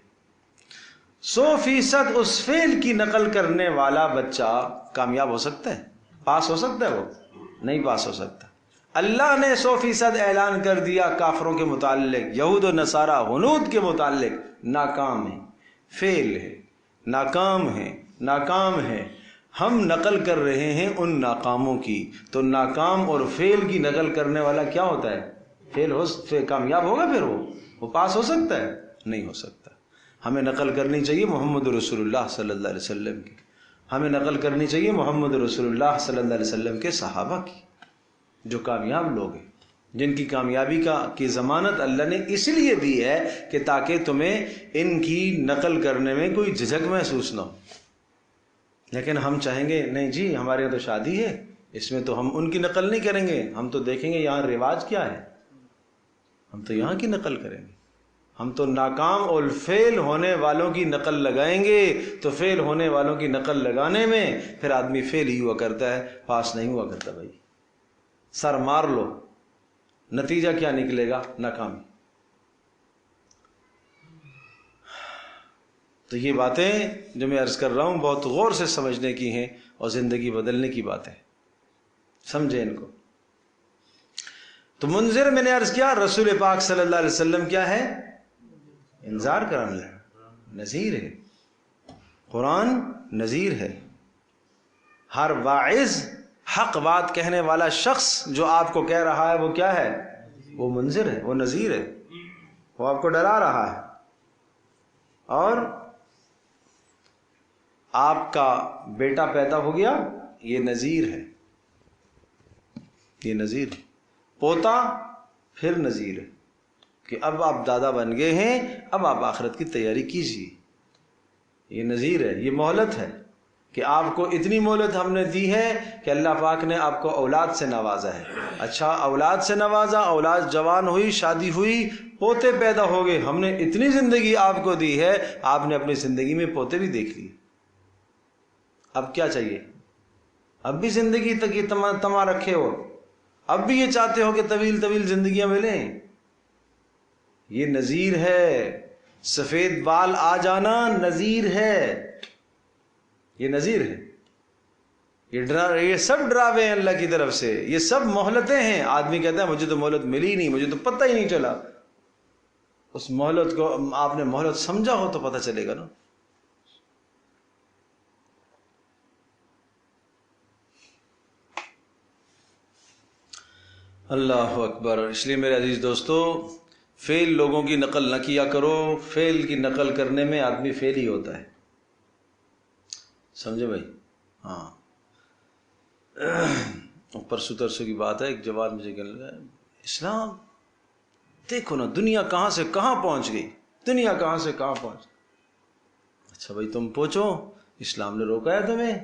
100% اس فیل کی نقل کرنے والا بچہ کامیاب ہو سکتا ہے؟ پاس ہو سکتا ہے؟ وہ نہیں پاس ہو سکتا۔ اللہ نے 100% اعلان کر دیا کافروں کے متعلق، یہود و نصارہ ہنود کے متعلق، ناکام ہے، فیل ہے، ناکام ہے، ناکام ہے۔ ہم نقل کر رہے ہیں ان ناکاموں کی، تو ناکام اور فیل کی نقل کرنے والا کیا ہوتا ہے؟ کامیاب ہوگا؟ پھر وہ پاس ہو سکتا ہے؟ نہیں ہو سکتا۔ ہمیں نقل کرنی چاہیے محمد رسول اللہ صلی اللہ علیہ وسلم کی، ہمیں نقل کرنی چاہیے محمد رسول اللہ صلی اللہ علیہ وسلم کے صحابہ کی، جو کامیاب لوگ ہیں، جن کی کامیابی کی ضمانت اللہ نے اس لیے دی ہے کہ تاکہ تمہیں ان کی نقل کرنے میں کوئی جھجک محسوس نہ ہو۔ لیکن ہم چاہیں گے نہیں جی ہمارے یہاں تو شادی ہے، اس میں تو ہم ان کی نقل نہیں کریں گے، ہم تو دیکھیں گے یہاں رواج کیا ہے، ہم تو یہاں کی نقل کریں گے۔ ہم تو ناکام اور فیل ہونے والوں کی نقل لگائیں گے، تو فیل ہونے والوں کی نقل لگانے میں پھر آدمی فیل ہی ہوا کرتا ہے، پاس نہیں ہوا کرتا۔ بھائی سر مار لو، نتیجہ کیا نکلے گا؟ ناکامی۔ تو یہ باتیں جو میں عرض کر رہا ہوں بہت غور سے سمجھنے کی ہیں اور زندگی بدلنے کی باتیں، سمجھیں ان کو۔ تو منذر میں نے عرض کیا رسول پاک صلی اللہ علیہ وسلم کیا ہے؟ انذار کرنے والا، نذیر ہے۔ قرآن نذیر ہے۔ ہر واعظ، حق بات کہنے والا شخص جو آپ کو کہہ رہا ہے وہ کیا ہے؟ وہ منذر ہے، وہ نذیر ہے، وہ آپ کو ڈرا رہا ہے۔ اور آپ کا بیٹا پیدا ہو گیا، یہ نذیر ہے، یہ نذیر ہے۔ پوتا پھر نذیر ہے، کہ اب آپ دادا بن گئے ہیں، اب آپ آخرت کی تیاری کیجیے. یہ نذیر ہے، یہ مہلت ہے کہ آپ کو اتنی مہلت ہم نے دی ہے کہ اللہ پاک نے آپ کو اولاد سے نوازا ہے. اچھا اولاد سے نوازا، اولاد جوان ہوئی، شادی ہوئی، پوتے پیدا ہو گئے. ہم نے اتنی زندگی آپ کو دی ہے، آپ نے اپنی زندگی میں پوتے بھی دیکھ لیے. اب کیا چاہیے؟ اب بھی زندگی تک یہ تما رکھے ہو، اب بھی یہ چاہتے ہو کہ طویل طویل زندگیاں ملیں. یہ نذیر ہے. سفید بال آ جانا نذیر ہے، یہ نذیر ہے. یہ سب ڈراوے ہیں اللہ کی طرف سے، یہ سب مہلتیں ہیں. آدمی کہتا ہے مجھے تو مہلت ملی نہیں، مجھے تو پتہ ہی نہیں چلا. اس مہلت کو آپ نے مہلت سمجھا ہو تو پتہ چلے گا نا. اللہ اکبر. اس لیے میرے عزیز دوستو، فیل لوگوں کی نقل نہ کیا کرو. فیل کی نقل کرنے میں آدمی فیل ہی ہوتا ہے. سمجھے بھائی؟ ہاں. پرسوں ترسوں کی بات ہے، ایک جوان مجھے کہنے لگا اسلام دیکھو نا دنیا کہاں سے کہاں پہنچ گئی، دنیا کہاں سے کہاں پہنچ. اچھا بھائی تم پوچھو اسلام نے روکا ہے تمہیں؟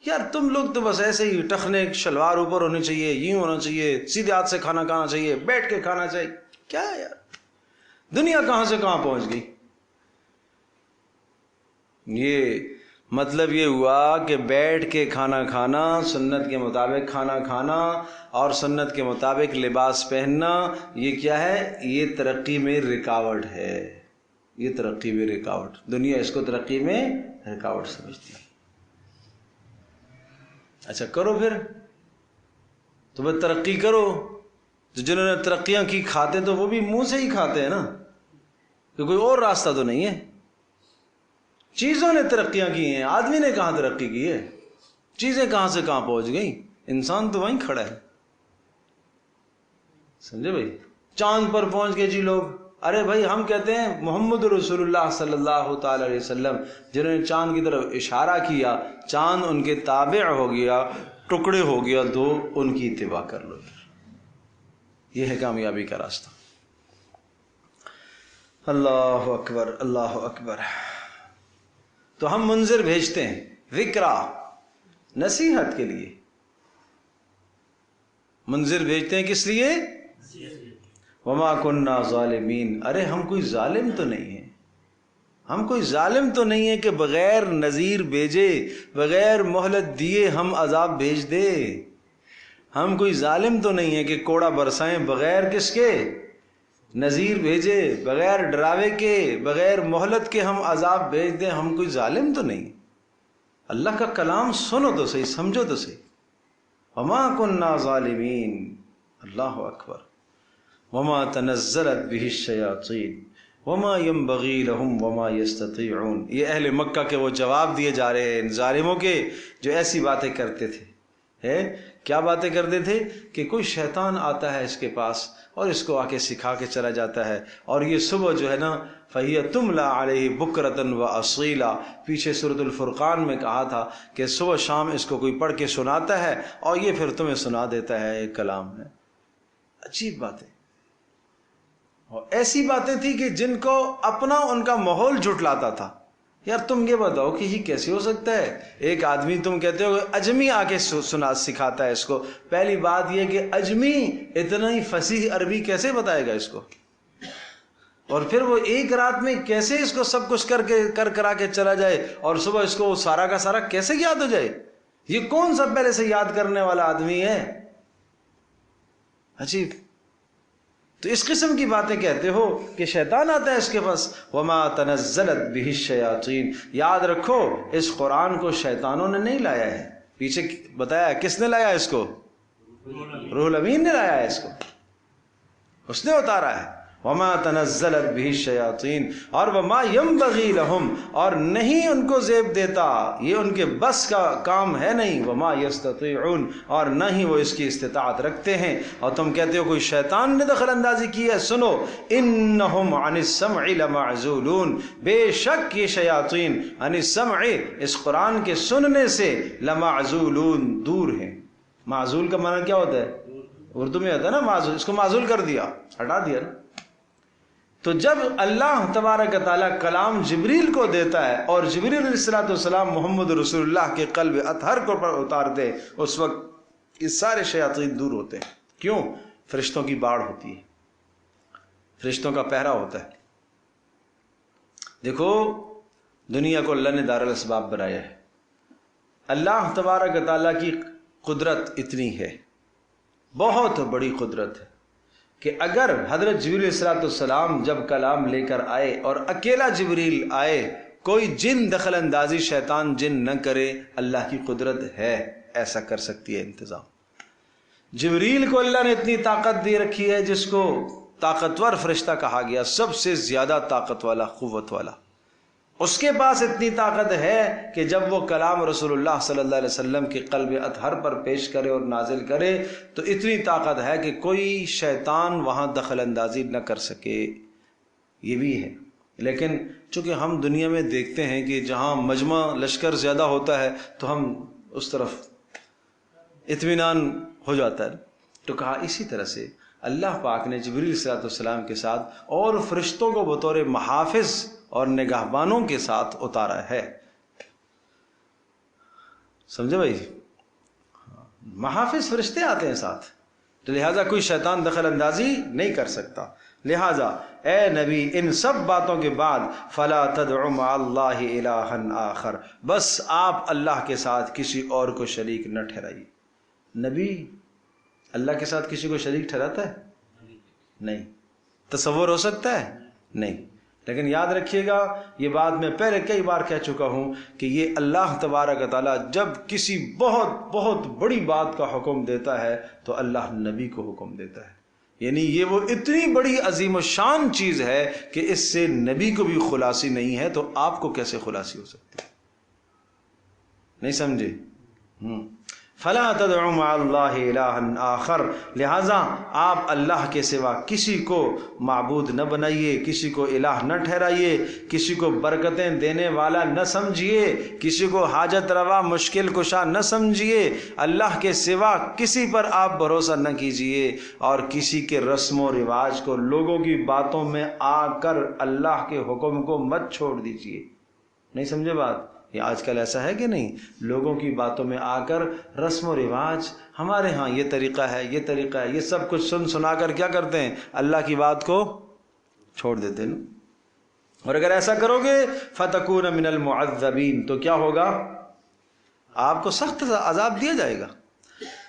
یار تم لوگ تو بس ایسے ہی ٹخنے شلوار اوپر ہونی چاہیے، یوں ہونا چاہیے، سیدھے ہاتھ سے کھانا کھانا چاہیے، بیٹھ کے کھانا چاہیے. کیا یار دنیا کہاں سے کہاں پہنچ گئی. یہ مطلب یہ ہوا کہ بیٹھ کے کھانا کھانا، سنت کے مطابق کھانا کھانا اور سنت کے مطابق لباس پہننا، یہ کیا ہے؟ یہ ترقی میں رکاوٹ ہے. یہ ترقی میں رکاوٹ، دنیا اس کو ترقی میں رکاوٹ سمجھتی ہے. اچھا کرو پھر تو بس ترقی کرو. تو جنہوں نے ترقیاں کی کھاتے تو وہ بھی منہ سے ہی کھاتے ہیں نا، کہ کوئی اور راستہ تو نہیں ہے. چیزوں نے ترقیاں کی ہیں، آدمی نے کہاں ترقی کی ہے؟ چیزیں کہاں سے کہاں پہنچ گئیں، انسان تو وہیں کھڑا ہے. سمجھے بھائی؟ چاند پر پہنچ گئے جی لوگ. ارے بھائی ہم کہتے ہیں محمد رسول اللہ صلی اللہ تعالی علیہ وسلم جنہوں نے چاند کی طرف اشارہ کیا، چاند ان کے تابع ہو گیا، ٹکڑے ہو گیا دو، ان کی اتباع کر لو. یہ ہے کامیابی کا راستہ. اللہ اکبر، اللہ اکبر. تو ہم منذر بھیجتے ہیں، ذکرا نصیحت کے لیے. منذر بھیجتے ہیں کس لیے؟ وما کننا ظالمین. ارے ہم کوئی ظالم تو نہیں ہیں، ہم کوئی ظالم تو نہیں ہے کہ بغیر نذیر بھیجے، بغیر مہلت دیے ہم عذاب بھیج دے. ہم کوئی ظالم تو نہیں ہے کہ کوڑا برسائیں بغیر کس کے؟ نذیر بھیجے، بغیر ڈراوے کے، بغیر مہلت کے ہم عذاب بھیج دیں. ہم کوئی ظالم تو نہیں. اللہ کا کلام سنو تو صحیح، سمجھو تو صحیح. وما کننا ظالمین. اللہ اکبر. وما تنزلت به الشیاطین وما ينبغي لهم وما يستطيعون. یہ اہل مکہ کے وہ جواب دیے جا رہے ہیں ان ظالموں کے جو ایسی باتیں کرتے تھے. کیا باتیں کرتے تھے؟ کہ کوئی شیطان آتا ہے اس کے پاس اور اس کو آ کے سکھا کے چلا جاتا ہے، اور یہ صبح جو ہے نا فَهِيَ تُمْلَى عَلَيْهِ بُكْرَةً وَأَصِيلًا. پیچھے سورۃ الفرقان میں کہا تھا کہ صبح شام اس کو کوئی پڑھ کے سناتا ہے اور یہ پھر تمہیں سنا دیتا ہے. ایک کلام ہے. عجیب باتیں، اور ایسی باتیں تھی کہ جن کو اپنا ان کا ماحول جھٹلاتا تھا. یار تم یہ بتاؤ کہ یہ کیسے ہو سکتا ہے؟ ایک آدمی تم کہتے ہو اجمی آ کے سکھاتا ہے اس کو. پہلی بات یہ کہ اجمی اتنا ہی فصیح عربی کیسے بتائے گا اس کو؟ اور پھر وہ ایک رات میں کیسے اس کو سب کچھ کرا کے چلا جائے، اور صبح اس کو سارا کا سارا کیسے یاد ہو جائے؟ یہ کون سا پہلے سے یاد کرنے والا آدمی ہے؟ عجیب. تو اس قسم کی باتیں کہتے ہو کہ شیطان آتا ہے اس کے پاس. وما تنزلت به الشیاطین. یاد رکھو اس قرآن کو شیطانوں نے نہیں لایا ہے. پیچھے بتایا کس نے لایا اس کو؟ روح الامین نے لایا ہے اس کو، اس نے اتارا ہے. وما تنزلت به الشیاطین اور وما ينبغي لهم، اور نہیں ان کو زیب دیتا، یہ ان کے بس کا کام ہے نہیں. وما يستطيعون، اور نہ ہی وہ اس کی استطاعت رکھتے ہیں. اور تم کہتے ہو کوئی شیطان نے دخل اندازی کی ہے. سنو انہم عن السمع لمعزولون. بے شک یہ شیاطین عن السمع، اس قرآن کے سننے سے، لمعزولون، دور ہیں. معزول کا معنی کیا ہوتا ہے؟ اردو میں ہوتا ہے نا معزول. اس کو معزول کر دیا، ہٹا دیا نا. تو جب اللہ تبارک تعالیٰ کلام جبریل کو دیتا ہے اور جبریل علیہ السلام محمد رسول اللہ کے قلب اطہر کو پر اتارتے، اس وقت یہ سارے شیاطین دور ہوتے ہیں۔ کیوں؟ فرشتوں کی باڑ ہوتی ہے، فرشتوں کا پہرا ہوتا ہے۔ دیکھو دنیا کو اللہ نے دارالاسباب بنایا ہے۔ اللہ تبارک تعالیٰ کی قدرت اتنی ہے، بہت بڑی قدرت ہے، کہ اگر حضرت جبریل علیہ السلام جب کلام لے کر آئے اور اکیلا جبریل آئے، کوئی جن دخل اندازی شیطان جن نہ کرے، اللہ کی قدرت ہے، ایسا کر سکتی ہے انتظام۔ جبریل کو اللہ نے اتنی طاقت دے رکھی ہے، جس کو طاقتور فرشتہ کہا گیا، سب سے زیادہ طاقت والا، قوت والا۔ اس کے پاس اتنی طاقت ہے کہ جب وہ کلام رسول اللہ صلی اللہ علیہ وسلم کے قلب اطہر پر پیش کرے اور نازل کرے تو اتنی طاقت ہے کہ کوئی شیطان وہاں دخل اندازی نہ کر سکے۔ یہ بھی ہے، لیکن چونکہ ہم دنیا میں دیکھتے ہیں کہ جہاں مجمع لشکر زیادہ ہوتا ہے تو ہم اس طرف اطمینان ہو جاتا ہے، تو کہا اسی طرح سے اللہ پاک نے جبریل علیہ السلام کے ساتھ اور فرشتوں کو بطور محافظ اور نگہبانوں کے ساتھ اتارا ہے۔ سمجھے بھائی؟ محافظ فرشتے آتے ہیں ساتھ، تو لہٰذا کوئی شیطان دخل اندازی نہیں کر سکتا۔ لہٰذا اے نبی، ان سب باتوں کے بعد فلا تدع مع اللہ الہا آخر، بس آپ اللہ کے ساتھ کسی اور کو شریک نہ ٹھہرائیے۔ نبی اللہ کے ساتھ کسی کو شریک ٹھہراتا ہے؟ نہیں۔ تصور ہو سکتا ہے؟ نہیں۔ لیکن یاد رکھیے گا، یہ بات میں پہلے کئی بار کہہ چکا ہوں کہ یہ اللہ تبارک تعالیٰ جب کسی بہت بہت بڑی بات کا حکم دیتا ہے تو اللہ نبی کو حکم دیتا ہے، یعنی یہ وہ اتنی بڑی عظیم و شان چیز ہے کہ اس سے نبی کو بھی خلاصی نہیں ہے، تو آپ کو کیسے خلاصی ہو سکتی ہے؟ نہیں سمجھے؟ فلا تدعوا مع اللہ الہا آخر، لہٰذا آپ اللہ کے سوا کسی کو معبود نہ بنائیے، کسی کو الہ نہ ٹھہرائیے، کسی کو برکتیں دینے والا نہ سمجھیے، کسی کو حاجت روا مشکل کشا نہ سمجھیے، اللہ کے سوا کسی پر آپ بھروسہ نہ کیجیے، اور کسی کے رسم و رواج کو، لوگوں کی باتوں میں آ کر اللہ کے حکم کو مت چھوڑ دیجیے۔ نہیں سمجھے بات؟ یہ آج کل ایسا ہے کہ نہیں؟ لوگوں کی باتوں میں آ کر رسم و رواج، ہمارے ہاں یہ طریقہ ہے، یہ طریقہ ہے، یہ سب کچھ سن سنا کر کیا کرتے ہیں؟ اللہ کی بات کو چھوڑ دیتے ہیں۔ اور اگر ایسا کرو گے فَتَكُونَ مِنَ الْمُعَذَّبِينَ، تو کیا ہوگا؟ آپ کو سخت عذاب دیا جائے گا۔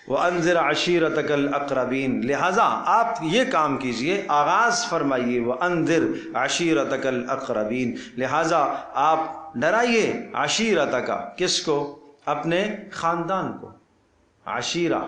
وَأَنذِرْ عَشِيرَتَكَ الْأَقْرَبِينَ، لہٰذا آپ یہ کام کیجئے، آغاز فرمائیے وَأَنذِرْ عَشِيرَتَكَ الْأَقْرَبِينَ، لہٰذا آپ ڈرائیے عشیرتک، کس کو؟ اپنے خاندان کو۔ عشیرہ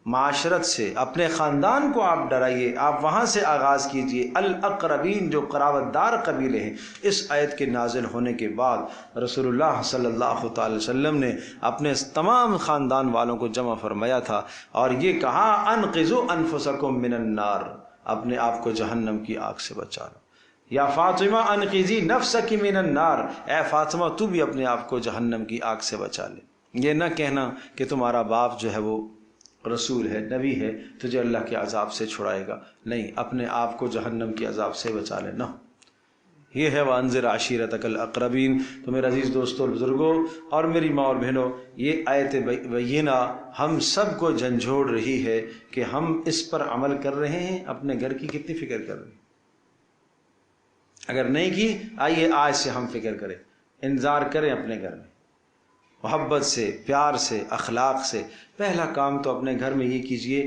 معاشرت سے، اپنے خاندان کو آپ ڈرائیے، آپ وہاں سے آغاز کیجئے۔ الاقربین، جو قرابت دار قبیلے ہیں۔ اس آیت کے نازل ہونے کے بعد رسول اللہ صلی اللہ تعالی وسلم نے اپنے تمام خاندان والوں کو جمع فرمایا تھا اور یہ کہا انقذوا انفسکم من النار، اپنے آپ کو جہنم کی آگ سے بچا لو۔ یا فاطمہ انقذی نفسک من النار، اے فاطمہ تو بھی اپنے آپ کو جہنم کی آگ سے بچا لے۔ یہ نہ کہنا کہ تمہارا باپ جو ہے وہ رسول ہے، نبی ہے، تجھے اللہ کے عذاب سے چھڑائے گا، نہیں، اپنے آپ کو جہنم کی عذاب سے بچا لینا۔ یہ ہے وَأَنذِرْ عَشِيرَتَكَ الْأَقْرَبِينَ۔ تو میرے عزیز دوستوں، بزرگوں اور میری ماں اور بہنوں، یہ آیت بینہ ہم سب کو جھنجھوڑ رہی ہے کہ ہم اس پر عمل کر رہے ہیں، اپنے گھر کی کتنی فکر کر رہے ہیں؟ اگر نہیں کی، آئیے آج سے ہم فکر کریں، انتظار کریں اپنے گھر میں، محبت سے، پیار سے، اخلاق سے۔ پہلا کام تو اپنے گھر میں یہ کیجئے۔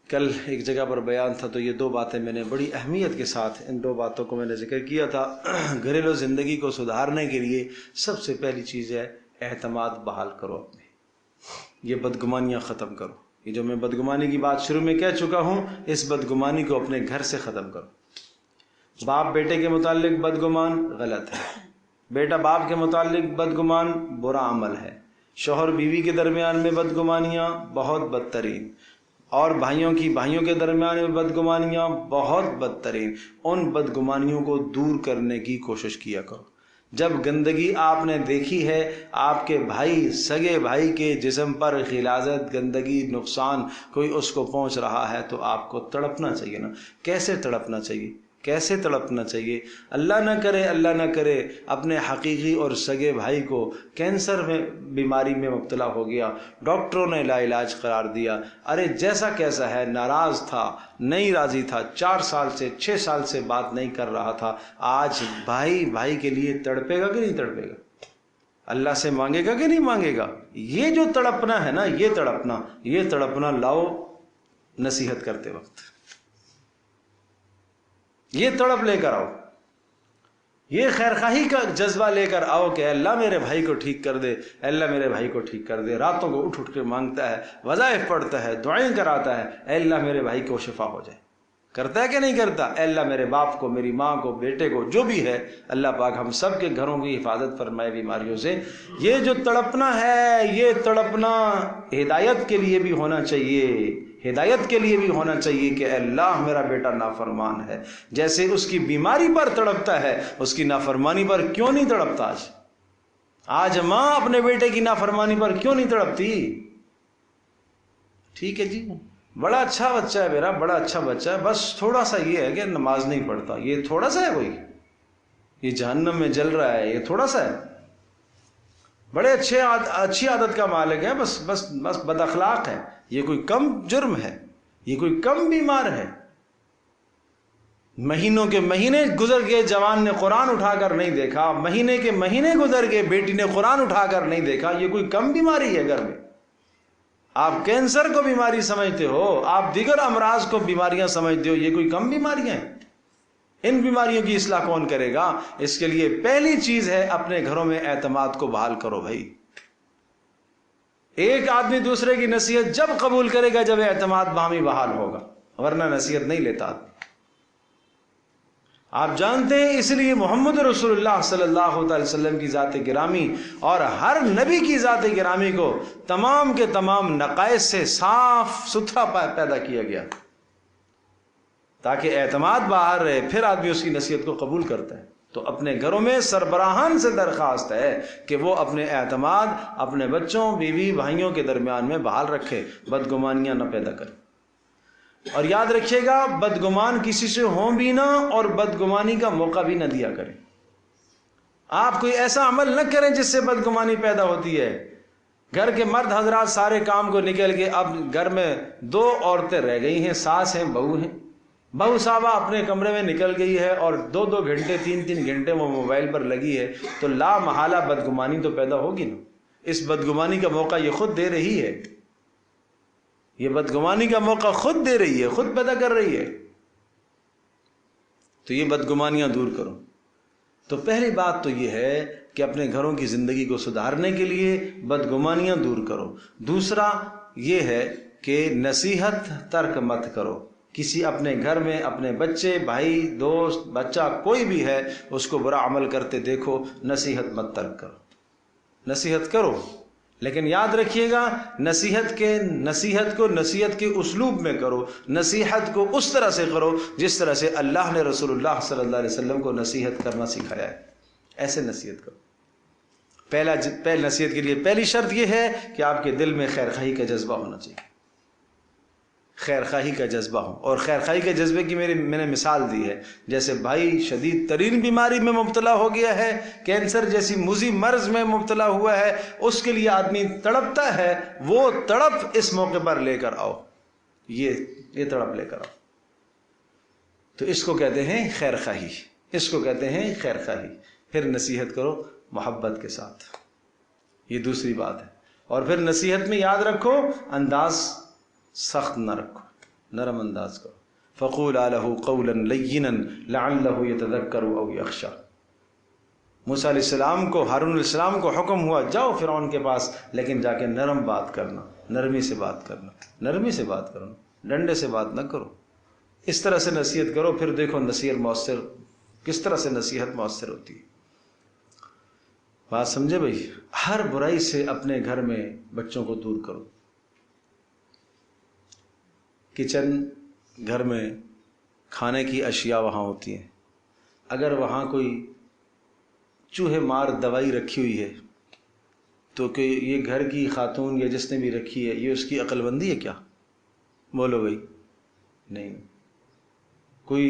کل ایک جگہ پر بیان تھا تو یہ دو باتیں میں نے بڑی اہمیت کے ساتھ، ان دو باتوں کو میں نے ذکر کیا تھا۔ گھریلو زندگی کو سدھارنے کے لیے سب سے پہلی چیز ہے اعتماد بحال کرو اپنے، یہ بدگمانیاں ختم کرو۔ یہ جو میں بدگمانی کی بات شروع میں کہہ چکا ہوں، اس بدگمانی کو اپنے گھر سے ختم کرو۔ باپ بیٹے کے متعلق بدگمان غلط ہے، بیٹا باپ کے متعلق بدگمان برا عمل ہے، شوہر بیوی کے درمیان میں بدگمانیاں بہت بدترین، اور بھائیوں کی بھائیوں کے درمیان میں بدگمانیاں بہت بدترین۔ ان بدگمانیوں کو دور کرنے کی کوشش کیا کرو۔ جب گندگی آپ نے دیکھی ہے، آپ کے بھائی، سگے بھائی کے جسم پر غلاظت، گندگی، نقصان کوئی اس کو پہنچ رہا ہے، تو آپ کو تڑپنا چاہیے نا۔ کیسے تڑپنا چاہیے؟ کیسے تڑپنا چاہیے. اللہ نہ کرے اپنے حقیقی اور سگے بھائی کو کینسر میں بیماری میں مبتلا ہو گیا، ڈاکٹروں نے لا علاج قرار دیا، ارے جیسا کیسا ہے، ناراض تھا، نہیں راضی تھا، 4 سال سے 6 سال سے بات نہیں کر رہا تھا، آج بھائی کے لیے تڑپے گا کہ نہیں تڑپے گا؟ اللہ سے مانگے گا کہ نہیں مانگے گا؟ یہ جو تڑپنا ہے نا، یہ تڑپنا لاؤ نصیحت کرتے وقت، یہ تڑپ لے کر آؤ، یہ خیرخواہی کا جذبہ لے کر آؤ کہ اللہ میرے بھائی کو ٹھیک کر دے، اللہ میرے بھائی کو ٹھیک کر دے. راتوں کو اٹھ کے مانگتا ہے، وظائف پڑھتا ہے، دعائیں کراتا ہے، اے اللہ میرے بھائی کو شفا ہو جائے. کرتا ہے کہ نہیں کرتا؟ اے اللہ میرے باپ کو، میری ماں کو، بیٹے کو، جو بھی ہے، اللہ پاک ہم سب کے گھروں کی حفاظت فرمائے بیماریوں سے. یہ جو تڑپنا ہے، یہ تڑپنا ہدایت کے لیے بھی ہونا چاہیے، ہدایت کے لیے بھی ہونا چاہیے کہ اے اللہ میرا بیٹا نافرمان ہے. جیسے اس کی بیماری پر تڑپتا ہے، اس کی نافرمانی پر کیوں نہیں تڑپتا؟ آج ماں اپنے بیٹے کی نافرمانی پر کیوں نہیں تڑپتی؟ ٹھیک ہے جی، بڑا اچھا بچہ ہے میرا، بڑا اچھا بچہ ہے، بس تھوڑا سا یہ ہے کہ نماز نہیں پڑھتا. یہ تھوڑا سا ہے؟ کوئی یہ جہنم میں جل رہا ہے، یہ تھوڑا سا ہے؟ بڑے اچھی عادت کا مالک ہے، بس بد اخلاق ہے. یہ کوئی کم جرم ہے؟ یہ کوئی کم بیمار ہے؟ مہینوں کے مہینے گزر گئے، جوان نے قرآن اٹھا کر نہیں دیکھا، مہینے کے مہینے گزر گئے، بیٹی نے قرآن اٹھا کر نہیں دیکھا. یہ کوئی کم بیماری ہے گھر میں؟ آپ کینسر کو بیماری سمجھتے ہو، آپ دیگر امراض کو بیماریاں سمجھتے ہو، یہ کوئی کم بیماریاں ہیں؟ ان بیماریوں کی اصلاح کون کرے گا؟ اس کے لیے پہلی چیز ہے اپنے گھروں میں اعتماد کو بحال کرو بھائی. ایک آدمی دوسرے کی نصیحت جب قبول کرے گا جب اعتماد باہمی بحال ہوگا، ورنہ نصیحت نہیں لیتا. آپ جانتے ہیں اس لیے محمد رسول اللہ صلی اللہ علیہ وسلم کی ذات گرامی اور ہر نبی کی ذات گرامی کو تمام کے تمام نقائص سے صاف ستھرا پیدا کیا گیا تاکہ اعتماد باہر رہے، پھر آدمی اس کی نصیحت کو قبول کرتا ہے. تو اپنے گھروں میں سربراہان سے درخواست ہے کہ وہ اپنے اعتماد اپنے بچوں، بیوی، بھائیوں کے درمیان میں بحال رکھے، بدگمانیاں نہ پیدا کرے. اور یاد رکھیے گا، بدگمان کسی سے ہوں بھی نہ اور بدگمانی کا موقع بھی نہ دیا کریں. آپ کوئی ایسا عمل نہ کریں جس سے بدگمانی پیدا ہوتی ہے. گھر کے مرد حضرات سارے کام کو نکل کے اب گھر میں 2 عورتیں رہ گئی ہیں، ساس ہیں، بہو ہیں. بہو صاحبہ اپنے کمرے میں نکل گئی ہے اور 2 گھنٹے 3 گھنٹے وہ موبائل پر لگی ہے، تو لا محالہ بدگمانی تو پیدا ہوگی نا. اس بدگمانی کا موقع یہ خود دے رہی ہے، یہ بدگمانی کا موقع خود دے رہی ہے، خود پیدا کر رہی ہے. تو یہ بدگمانیاں دور کرو. تو پہلی بات تو یہ ہے کہ اپنے گھروں کی زندگی کو سدھارنے کے لیے بدگمانیاں دور کرو. دوسرا یہ ہے کہ نصیحت ترک مت کرو. کسی اپنے گھر میں اپنے بچے، بھائی، دوست، بچہ کوئی بھی ہے، اس کو برا عمل کرتے دیکھو، نصیحت مت ترک کرو. نصیحت کرو، لیکن یاد رکھیے گا نصیحت کو نصیحت کے اسلوب میں کرو. نصیحت کو اس طرح سے کرو جس طرح سے اللہ نے رسول اللہ صلی اللہ علیہ وسلم کو نصیحت کرنا سکھایا ہے. ایسے نصیحت کرو. پہلی نصیحت کے لیے پہلی شرط یہ ہے کہ آپ کے دل میں خیرخواہی کا جذبہ ہونا چاہیے، خیرخواہی کا جذبہ ہو. اور خیرخواہی کے جذبے کی میں نے مثال دی ہے. جیسے بھائی شدید ترین بیماری میں مبتلا ہو گیا ہے، کینسر جیسی مزی مرض میں مبتلا ہوا ہے، اس کے لیے آدمی تڑپتا ہے، وہ تڑپ اس موقع پر لے کر آؤ، یہ تڑپ لے کر آؤ. تو اس کو کہتے ہیں خیرخواہی، اس کو کہتے ہیں خیرخواہی. پھر نصیحت کرو محبت کے ساتھ، یہ دوسری بات ہے. اور پھر نصیحت میں یاد رکھو انداز سخت نہ رکھو، نرم انداز کرو. فَقُولَا لَهُ قَوْلًا لَيِّنًا لَعَلَّهُ يَتَذَكَّرُ أَوْ يَخْشَىٰ. موسیٰ علیہ السلام کو، ہارون علیہ السلام کو حکم ہوا جاؤ فرعون کے پاس، لیکن جا کے نرم بات کرنا، نرمی سے بات کرنا، نرمی سے بات کرنا، ڈنڈے سے بات نہ کرو. اس طرح سے نصیحت کرو. پھر دیکھو نصیحت مؤثر، کس طرح سے نصیحت مؤثر ہوتی ہے. بات سمجھے بھائی؟ ہر برائی سے اپنے گھر میں بچوں کو دور کرو. کچن، گھر میں کھانے کی اشیاء وہاں ہوتی ہیں، اگر وہاں کوئی چوہے مار دوائی رکھی ہوئی ہے تو کہ یہ گھر کی خاتون یا جس نے بھی رکھی ہے یہ اس کی عقل بندی ہے کیا؟ بولو بھائی، نہیں. کوئی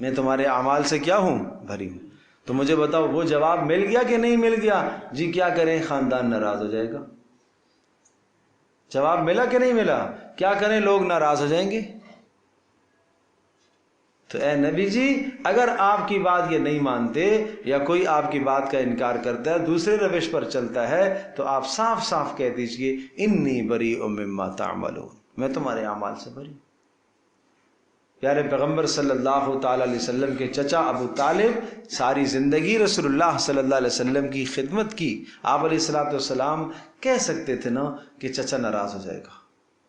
میں تمہارے اعمال سے کیا ہوں؟ بھری ہوں. تو مجھے بتاؤ وہ جواب مل گیا کہ نہیں مل گیا؟ جی کیا کریں، خاندان ناراض ہو جائے گا. جواب ملا کہ نہیں ملا؟ کیا کریں، لوگ ناراض ہو جائیں گے. تو اے نبی جی اگر آپ کی بات یہ نہیں مانتے یا کوئی آپ کی بات کا انکار کرتا ہے، دوسرے روش پر چلتا ہے، تو آپ صاف صاف کہہ دیجئے انی بریء مما تعملون، میں تمہارے اعمال سے بری. پیارے پیغمبر صلی اللہ تعالی علیہ وسلم کے چچا ابو طالب ساری زندگی رسول اللہ صلی اللہ علیہ وسلم کی خدمت کی. آپ علیہ الصلوۃ والسلام کہہ سکتے تھے نا کہ چچا ناراض ہو جائے گا،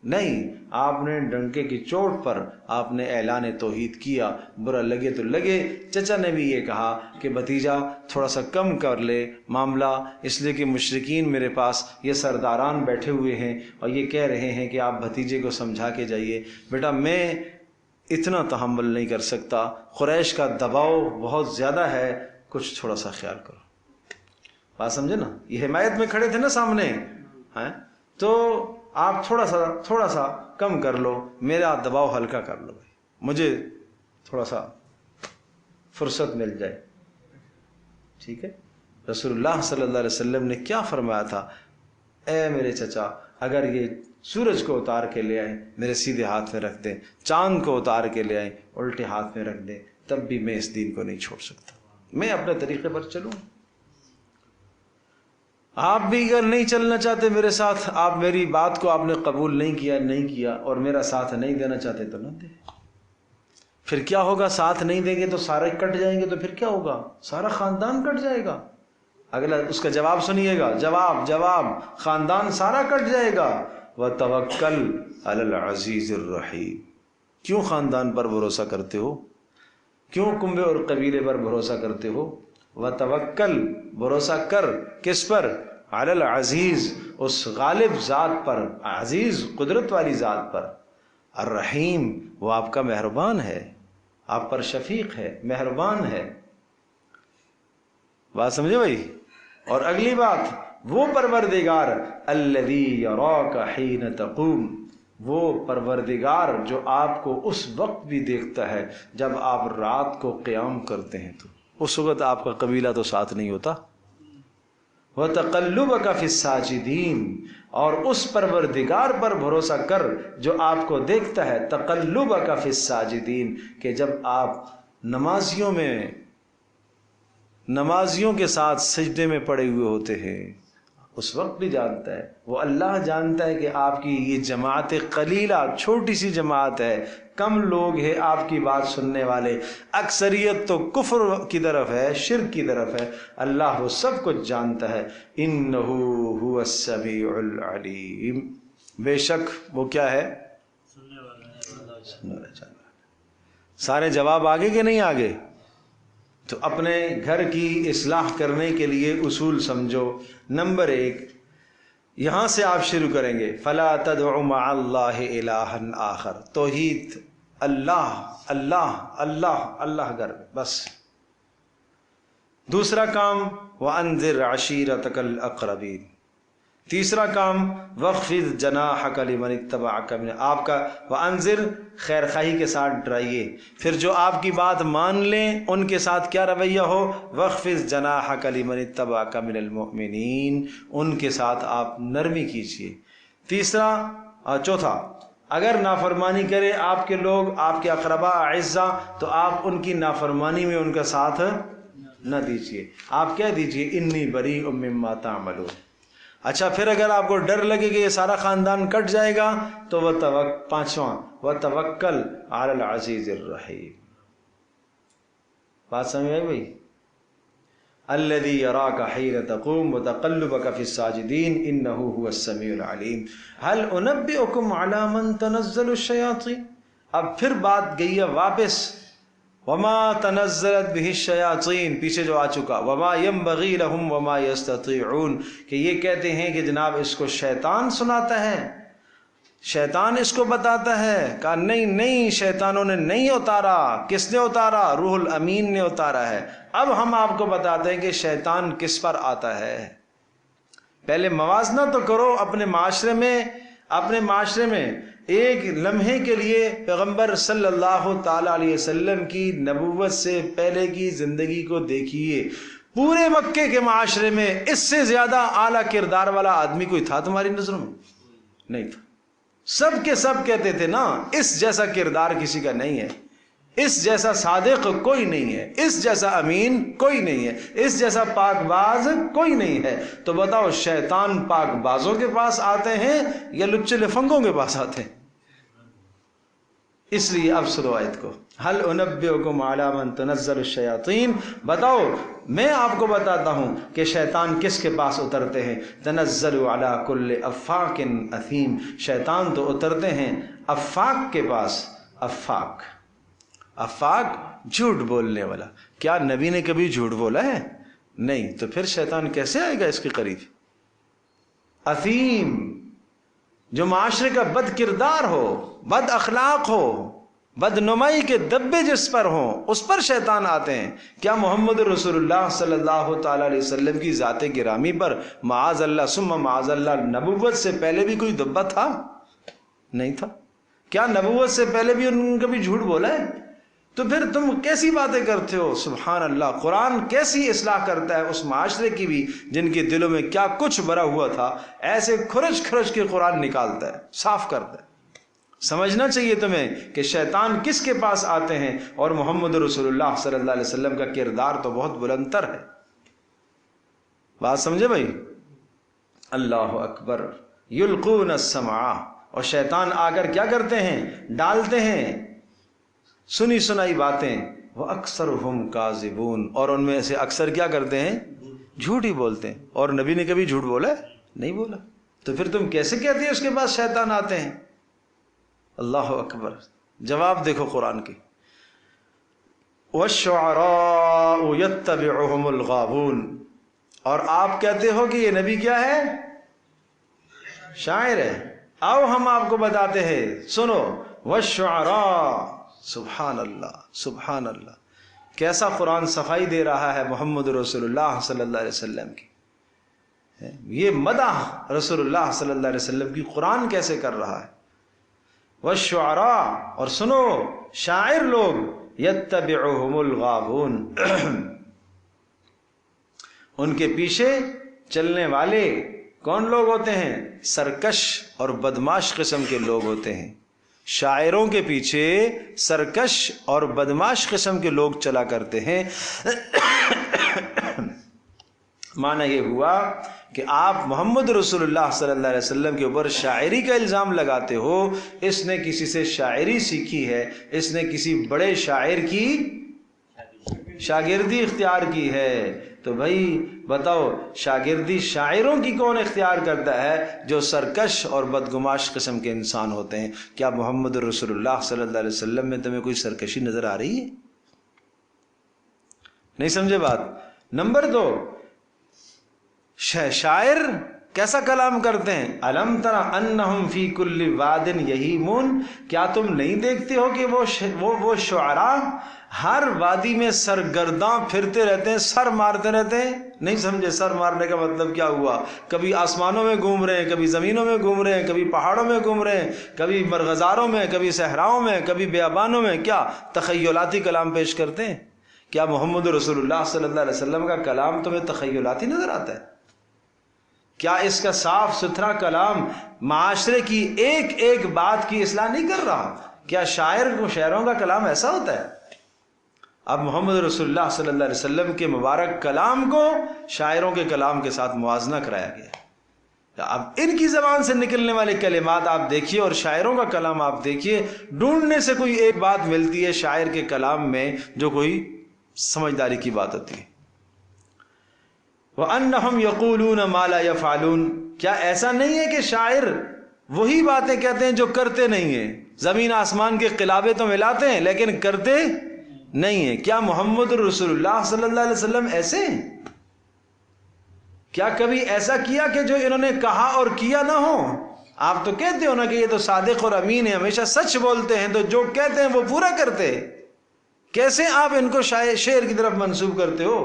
نہیں، آپ نے ڈنکے کی چوٹ پر آپ نے اعلان توحید کیا. برا لگے تو لگے. چچا نے بھی یہ کہا کہ بھتیجا تھوڑا سا کم کر لے معاملہ، اس لیے کہ مشرکین میرے پاس یہ سرداران بیٹھے ہوئے ہیں اور یہ کہہ رہے ہیں کہ آپ بھتیجے کو سمجھا کے جائیے. بیٹا میں اتنا تحمل نہیں کر سکتا، قریش کا دباؤ بہت زیادہ ہے، کچھ تھوڑا سا خیال کرو. بات سمجھے نا، یہ حمایت میں کھڑے تھے نا سامنے، تو آپ تھوڑا سا کم کر لو، میرا دباؤ ہلکا کر لو، مجھے تھوڑا سا فرصت مل جائے. ٹھیک ہے. رسول اللہ صلی اللہ علیہ وسلم نے کیا فرمایا تھا؟ اے میرے چچا اگر یہ سورج کو اتار کے لے آئیں میرے سیدھے ہاتھ میں رکھ دیں، چاند کو اتار کے لے آئیں الٹے ہاتھ میں رکھ دیں، تب بھی میں اس دین کو نہیں چھوڑ سکتا، میں اپنے طریقے پر چلوں. آپ بھی اگر نہیں چلنا چاہتے میرے ساتھ، آپ میری بات کو آپ نے قبول نہیں کیا اور میرا ساتھ نہیں دینا چاہتے تو نہ دیں. پھر کیا ہوگا؟ ساتھ نہیں دیں گے تو سارے کٹ جائیں گے، تو پھر کیا ہوگا؟ سارا خاندان کٹ جائے گا. اگلا اس کا جواب سنیے گا، جواب خاندان سارا کٹ جائے گا. وَتَوَكَّلْ عَلَى الْعَزِيزِ الرَّحِيمِ. کیوں خاندان پر بھروسہ کرتے ہو؟ کیوں کنبے اور قبیلے پر بھروسہ کرتے ہو؟ وَتَوَكَّلْ، بھروسہ کر کس پر؟ عَلَى الْعَزِيزِ، اس غالب ذات پر، عزیز قدرت والی ذات پر. الرحیم، وہ آپ کا مہربان ہے، آپ پر شفیق ہے، مہربان ہے. بات سمجھے بھائی؟ اور اگلی بات، وہ پروردگار الذی یراک حین تقوم، وہ پروردگار جو آپ کو اس وقت بھی دیکھتا ہے جب آپ رات کو قیام کرتے ہیں، تو اس وقت آپ کا قبیلہ تو ساتھ نہیں ہوتا. وَتَقَلُّبَكَ فِي السَّاجِدِينَ، اور اس پروردگار پر بھروسہ کر جو آپ کو دیکھتا ہے. تَقَلُّبَكَ فِي السَّاجِدِينَ، کہ جب آپ نمازیوں کے ساتھ سجدے میں پڑے ہوئے ہوتے ہیں، اس وقت بھی جانتا ہے. وہ اللہ جانتا ہے کہ آپ کی یہ جماعت قلیلہ، چھوٹی سی جماعت ہے، کم لوگ ہیں آپ کی بات سننے والے، اکثریت تو کفر کی طرف ہے، شرک کی طرف ہے. اللہ وہ سب کچھ جانتا ہے. انہ هو السمیع العلیم، بے شک وہ کیا ہے؟ سننے والا. سارے جواب آگے کہ نہیں آگے؟ تو اپنے گھر کی اصلاح کرنے کے لیے اصول سمجھو. نمبر 1، یہاں سے آپ شروع کریں گے، فلا تدع مع اللہ الہا آخر، توحید، اللہ اللہ اللہ اللہ گھر میں بس. دوسرا کام وانذر عشیرتک الاقربین. تیسرا کام وخفض جناحک لمن اتبعک من، آپ کا وانذر خیر خواہی کے ساتھ ڈرائیے، پھر جو آپ کی بات مان لیں ان کے ساتھ کیا رویہ ہو؟ وخفض جناحک لمن اتبعک من المؤمنین، ان کے ساتھ آپ نرمی کیجیے. چوتھا، اگر نافرمانی کرے آپ کے لوگ، آپ کے اقربا اعزا، تو آپ ان کی نافرمانی میں ان کا ساتھ نہ دیجیے. آپ کہہ دیجیے انی بریء مما تعملون. اچھا، پھر اگر آپ کو ڈر لگے کہ یہ سارا خاندان کٹ جائے گا تو پانچواں وَتَوَكَّلْ عَلَى الْعَزِيزِ الرَّحِيمِ. بات سمجھ آئی بھائی؟ الَّذِي يَرَاكَ حِينَ تَقُومُ وَتَقَلُّبَكَ فِي السَّاجِدِينَ إِنَّهُ هُوَ السَّمِيعُ الْعَلِيمُ. هَلْ أُنَبِّئُكُمْ عَلَى مَنْ تَنَزَّلُ الشَّيَاطِينُ. اب پھر بات گئی ہے واپس، وما تنزلت به الشیاطین، پیچھے جو آ چکا، وما ينبغي لهم وما يستطيعون، کہ یہ کہتے ہیں کہ جناب اس کو شیطان سناتا ہے، شیطان اس کو بتاتا ہے. کہا نہیں، شیطانوں نے نہیں اتارا. کس نے اتارا؟ روح الامین نے اتارا ہے. اب ہم آپ کو بتاتے ہیں کہ شیطان کس پر آتا ہے. پہلے موازنہ تو کرو اپنے معاشرے میں، اپنے معاشرے میں ایک لمحے کے لیے پیغمبر صلی اللہ تعالی علیہ وسلم کی نبوت سے پہلے کی زندگی کو دیکھیے. پورے مکے کے معاشرے میں اس سے زیادہ اعلیٰ کردار والا آدمی کوئی تھا تمہاری نظروں میں؟ نہیں تھا. سب کے سب کہتے تھے نا اس جیسا کردار کسی کا نہیں ہے، اس جیسا صادق کوئی نہیں ہے، اس جیسا امین کوئی نہیں ہے، اس جیسا پاک باز کوئی نہیں ہے. تو بتاؤ شیطان پاک بازوں کے پاس آتے ہیں یا لچے لفنگوں کے پاس آتے ہیں؟ اس لیے اب سنو آیت کو. هل انبئکم علی من تنزل الشیاطین، بتاؤ میں آپ کو بتاتا ہوں کہ شیطان کس کے پاس اترتے ہیں. تنزل علی کل افاک اثیم، شیطان تو اترتے ہیں افاک کے پاس. افاک جھوٹ بولنے والا. کیا نبی نے کبھی جھوٹ بولا ہے؟ نہیں. تو پھر شیطان کیسے آئے گا اس کے قریب؟ اثیم، جو معاشرے کا بد کردار ہو، بد اخلاق ہو، بدنمائی کے دبے جس پر ہوں، اس پر شیطان آتے ہیں. کیا محمد رسول اللہ صلی اللہ تعالی علیہ وسلم کی ذات گرامی پر معاذ اللہ ثم معاذ اللہ نبوت سے پہلے بھی کوئی دبا تھا؟ نہیں تھا. کیا نبوت سے پہلے بھی انہوں نے کبھی جھوٹ بولا ہے؟ تو پھر تم کیسی باتیں کرتے ہو؟ سبحان اللہ. قرآن کیسی اصلاح کرتا ہے اس معاشرے کی بھی جن کے دلوں میں کیا کچھ بھرا ہوا تھا، ایسے کھرچ کھرچ کے قرآن نکالتا ہے، صاف کرتا ہے. سمجھنا چاہیے تمہیں کہ شیطان کس کے پاس آتے ہیں، اور محمد رسول اللہ صلی اللہ علیہ وسلم کا کردار تو بہت بلندر ہے. بات سمجھے بھائی؟ اللہ اکبر. یلقون السمع، اور شیطان آ کر کیا کرتے ہیں؟ ڈالتے ہیں سنی سنائی باتیں. وَأَكْثَرُهُمْ كَاذِبُونَ، اور ان میں سے اکثر کیا کرتے ہیں؟ جھوٹ ہی بولتے ہیں. اور نبی نے کبھی جھوٹ بولا ہے؟ نہیں بولا. تو پھر تم کیسے کہتے ہیں اس کے پاس شیطان آتے ہیں؟ اللہ اکبر. جواب دیکھو قرآن کی. وَالشُّعَرَاءُ يَتَّبِعُهُمُ الْغَاوُونَ، اور آپ کہتے ہو کہ یہ نبی کیا ہے؟ شاعر ہے. آؤ ہم آپ کو بتاتے ہیں، سنو. وَالشُّعَرَاءُ، سبحان اللہ سبحان اللہ. کیسا قرآن صفائی دے رہا ہے محمد رسول اللہ صلی اللہ علیہ وسلم کی. یہ مدح رسول اللہ صلی اللہ علیہ وسلم کی قرآن کیسے کر رہا ہے. والشعراء، اور سنو شاعر لوگ، یتبعہم الغاوون، ان کے پیچھے چلنے والے کون لوگ ہوتے ہیں؟ سرکش اور بدماش قسم کے لوگ ہوتے ہیں. شاعروں کے پیچھے سرکش اور بدماش قسم کے لوگ چلا کرتے ہیں. معنی یہ ہوا کہ آپ محمد رسول اللہ صلی اللہ علیہ وسلم کے اوپر شاعری کا الزام لگاتے ہو. اس نے کسی سے شاعری سیکھی ہے، اس نے کسی بڑے شاعر کی شاگردی اختیار کی ہے. تو بھائی بتاؤ شاگردی شاعروں کی کون اختیار کرتا ہے؟ جو سرکش اور بدگماش قسم کے انسان ہوتے ہیں. کیا محمد رسول اللہ صلی اللہ علیہ وسلم میں تمہیں کوئی سرکشی نظر آ رہی ہے؟ نہیں سمجھے بات. نمبر 2، شاعر کیسا کلام کرتے ہیں؟ الم تر انہم فی کل واد یہیمون، کیا تم نہیں دیکھتے ہو کہ وہ شعراء ہر وادی میں سرگرداں پھرتے رہتے ہیں، سر مارتے رہتے ہیں. نہیں سمجھے سر مارنے کا مطلب کیا ہوا؟ کبھی آسمانوں میں گھوم رہے ہیں، کبھی زمینوں میں گھوم رہے ہیں، کبھی پہاڑوں میں گھوم رہے ہیں، کبھی مرغزاروں میں، کبھی صحراؤں میں، کبھی بیابانوں میں. کیا تخیلاتی کلام پیش کرتے ہیں؟ کیا محمد رسول اللہ صلی اللہ علیہ وسلم کا کلام تمہیں تخیلاتی نظر آتا ہے؟ کیا اس کا صاف ستھرا کلام معاشرے کی ایک ایک بات کی اصلاح نہیں کر رہا؟ کیا شاعروں کا کلام ایسا ہوتا ہے؟ اب محمد رسول اللہ صلی اللہ علیہ وسلم کے مبارک کلام کو شاعروں کے کلام کے ساتھ موازنہ کرایا گیا. اب ان کی زبان سے نکلنے والے کلمات آپ دیکھیے اور شاعروں کا کلام آپ دیکھیے، ڈھونڈنے سے کوئی ایک بات ملتی ہے شاعر کے کلام میں جو کوئی سمجھداری کی بات ہوتی ہے. وَأَنَّهُمْ يَقُولُونَ مَا لَا يَفْعَلُونَ، کیا ایسا نہیں ہے کہ شاعر وہی باتیں کہتے ہیں جو کرتے نہیں ہیں؟ زمین آسمان کے قلابے تو ملاتے ہیں لیکن کرتے نہیں ہیں. کیا محمد رسول اللہ صلی اللہ علیہ وسلم ایسے ہیں؟ کیا کبھی ایسا کیا کہ جو انہوں نے کہا اور کیا نہ ہو؟ آپ تو کہتے ہو نا کہ یہ تو صادق اور امین ہے، ہمیشہ سچ بولتے ہیں، تو جو کہتے ہیں وہ پورا کرتے. کیسے آپ ان کو شعر کی طرف منسوب کرتے ہو؟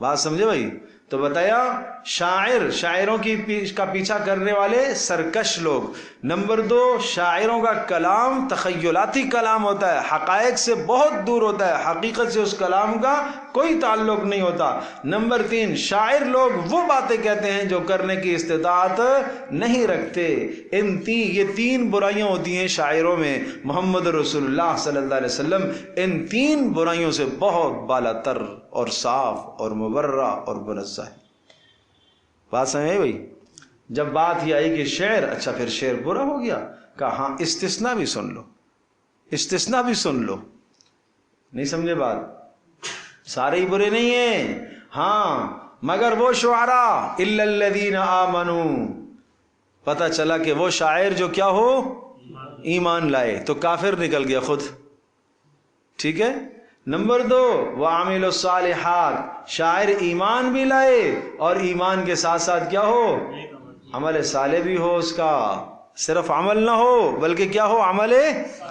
بات سمجھے بھائی؟ تو بتایا شاعروں کا پیچھا کرنے والے سرکش لوگ. نمبر 2 شاعروں کا کلام تخیلاتی کلام ہوتا ہے، حقائق سے بہت دور ہوتا ہے، حقیقت سے اس کلام کا کوئی تعلق نہیں ہوتا. نمبر 3 شاعر لوگ وہ باتیں کہتے ہیں جو کرنے کی استطاعت نہیں رکھتے. یہ 3 برائیاں ہوتی ہیں شاعروں میں. محمد رسول اللہ صلی اللہ علیہ وسلم ان 3 برائیوں سے بہت بالا تر اور صاف اور مبرہ اور منزہ ہے. بات سمجھے بھائی؟ جب بات یہ آئی کہ شعر، اچھا پھر شعر برا ہو گیا، کہا ہاں استثناء بھی سن لو، استثناء بھی سن لو. نہیں سمجھے بات؟ سارے ہی برے نہیں ہیں، ہاں مگر وہ شعراء الا الذین آمنوا. پتہ چلا کہ وہ شاعر جو کیا ہو، ایمان لائے، تو کافر نکل گیا خود. ٹھیک ہے. نمبر 2 وعامل الصالحات، شاعر ایمان بھی لائے اور ایمان کے ساتھ ساتھ کیا ہو، عمل صالح بھی ہو، اس کا صرف عمل نہ ہو بلکہ کیا ہو، عمل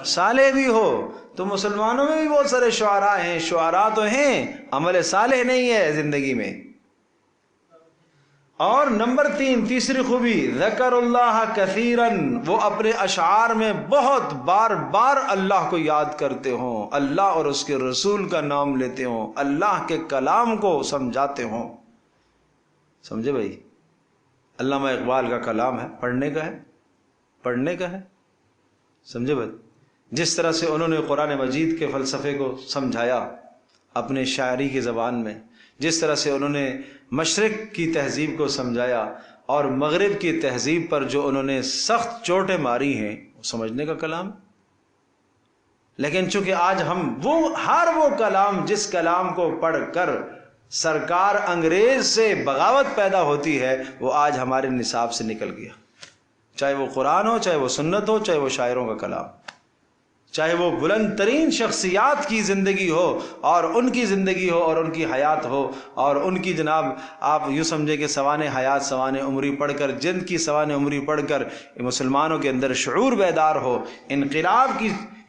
صالح بھی ہو. تو مسلمانوں میں بھی بہت سارے شعراء ہیں، شعراء تو ہیں، عمل صالح نہیں ہے زندگی میں. اور نمبر 3 تیسری خوبی، ذکر اللہ کثیراً، وہ اپنے اشعار میں بہت بار بار اللہ کو یاد کرتے ہوں، اللہ اور اس کے رسول کا نام لیتے ہوں، اللہ کے کلام کو سمجھاتے ہوں. سمجھے بھائی؟ علامہ اقبال کا کلام ہے، پڑھنے کا ہے، پڑھنے کا ہے. سمجھے بھائی؟ جس طرح سے انہوں نے قرآن مجید کے فلسفے کو سمجھایا اپنے شاعری کی زبان میں، جس طرح سے انہوں نے مشرق کی تہذیب کو سمجھایا اور مغرب کی تہذیب پر جو انہوں نے سخت چوٹیں ماری ہیں، وہ سمجھنے کا کلام. لیکن چونکہ آج ہم ہر وہ کلام جس کلام کو پڑھ کر سرکار انگریز سے بغاوت پیدا ہوتی ہے، وہ آج ہمارے نصاب سے نکل گیا. چاہے وہ قرآن ہو، چاہے وہ سنت ہو، چاہے وہ شاعروں کا کلام، چاہے وہ بلند ترین شخصیات کی زندگی ہو اور ان کی زندگی ہو اور ان کی حیات ہو اور ان کی جناب آپ یوں سمجھے کہ سوانح حیات سوانح عمری پڑھ کر، جن کی سوانح عمری پڑھ کر مسلمانوں کے اندر شعور بیدار ہو، انقلاب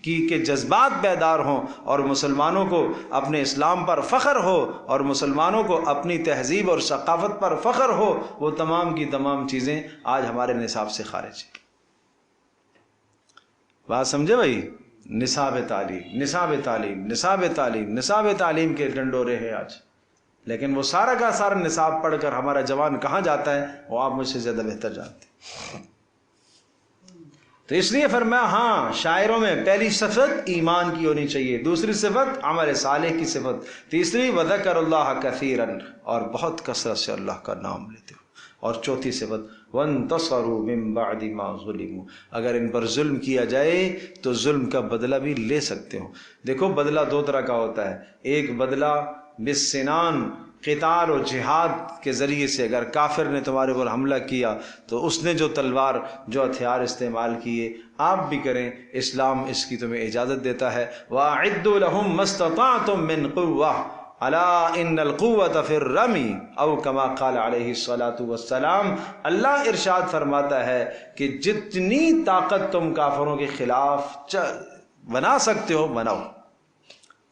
کے جذبات بیدار ہوں اور مسلمانوں کو اپنے اسلام پر فخر ہو اور مسلمانوں کو اپنی تہذیب اور ثقافت پر فخر ہو، وہ تمام کی تمام چیزیں آج ہمارے نصاب سے خارج ہیں. بات سمجھے بھائی؟ نصاب تعلیم، نصاب تعلیم، نصاب تعلیم، نصاب تعلیم کے ڈنڈورے ہیں آج. لیکن وہ سارا کا سارا نصاب پڑھ کر ہمارا جوان کہاں جاتا ہے، وہ آپ مجھ سے زیادہ بہتر جانتے ہیں. تو اس لیے فرمایا ہاں شاعروں میں پہلی صفت ایمان کی ہونی چاہیے، دوسری صفت عمل صالح کی صفت، تیسری وذکر اللہ کثیراً، اور بہت کثرت سے اللہ کا نام لیتے ہو، اور چوتھی صفت وانتصروا من بعد ما ظلموا، اگر ان پر ظلم کیا جائے تو ظلم کا بدلہ بھی لے سکتے ہو. دیکھو بدلہ 2 طرح کا ہوتا ہے، ایک بدلہ بالسنان، قتال و جہاد کے ذریعے سے. اگر کافر نے تمہارے اوپر حملہ کیا تو اس نے جو تلوار جو ہتھیار استعمال کیے آپ بھی کریں، اسلام اس کی تمہیں اجازت دیتا ہے. وَأَعِدُّوا لَهُم مَّا اسْتَطَعْتُم مِّن قُوَّةٍ الا ان القوة فی الرمی او کما قال علیہ الصلاۃ والسلام. اللہ ارشاد فرماتا ہے کہ جتنی طاقت تم کافروں کے خلاف بنا سکتے ہو بناؤ.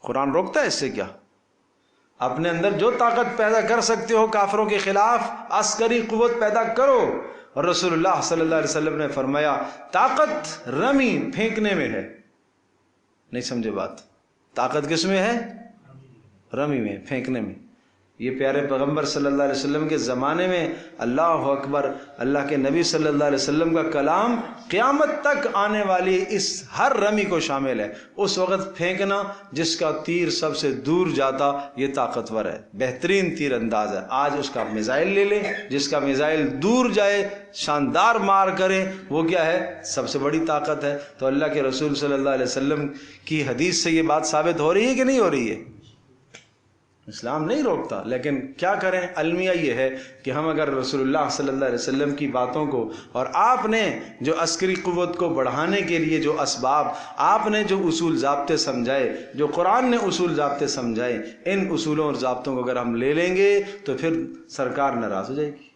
قرآن روکتا ہے اس سے کیا؟ اپنے اندر جو طاقت پیدا کر سکتے ہو کافروں کے خلاف عسکری قوت پیدا کرو. اور رسول اللہ صلی اللہ علیہ وسلم نے فرمایا طاقت رمی پھینکنے میں ہے. نہیں سمجھے بات؟ طاقت کس میں ہے؟ رمی میں، پھینکنے میں. یہ پیارے پیغمبر صلی اللہ علیہ وسلم کے زمانے میں اللہ اکبر، اللہ کے نبی صلی اللہ علیہ وسلم کا کلام قیامت تک آنے والی اس ہر رمی کو شامل ہے. اس وقت پھینکنا جس کا تیر سب سے دور جاتا یہ طاقتور ہے، بہترین تیر انداز ہے. آج اس کا میزائل لے لیں، جس کا میزائل دور جائے شاندار مار کرے، وہ کیا ہے؟ سب سے بڑی طاقت ہے. تو اللہ کے رسول صلی اللہ علیہ وسلم کی حدیث سے یہ بات ثابت ہو رہی ہے کہ نہیں ہو رہی ہے؟ اسلام نہیں روکتا، لیکن کیا کریں؟ المیہ یہ ہے کہ ہم اگر رسول اللہ صلی اللہ علیہ وسلم کی باتوں کو اور آپ نے جو عسکری قوت کو بڑھانے کے لیے جو اسباب، آپ نے جو اصول ضابطے سمجھائے، جو قرآن نے اصول ضابطے سمجھائے، ان اصولوں اور ضابطوں کو اگر ہم لے لیں گے تو پھر سرکار ناراض ہو جائے گی،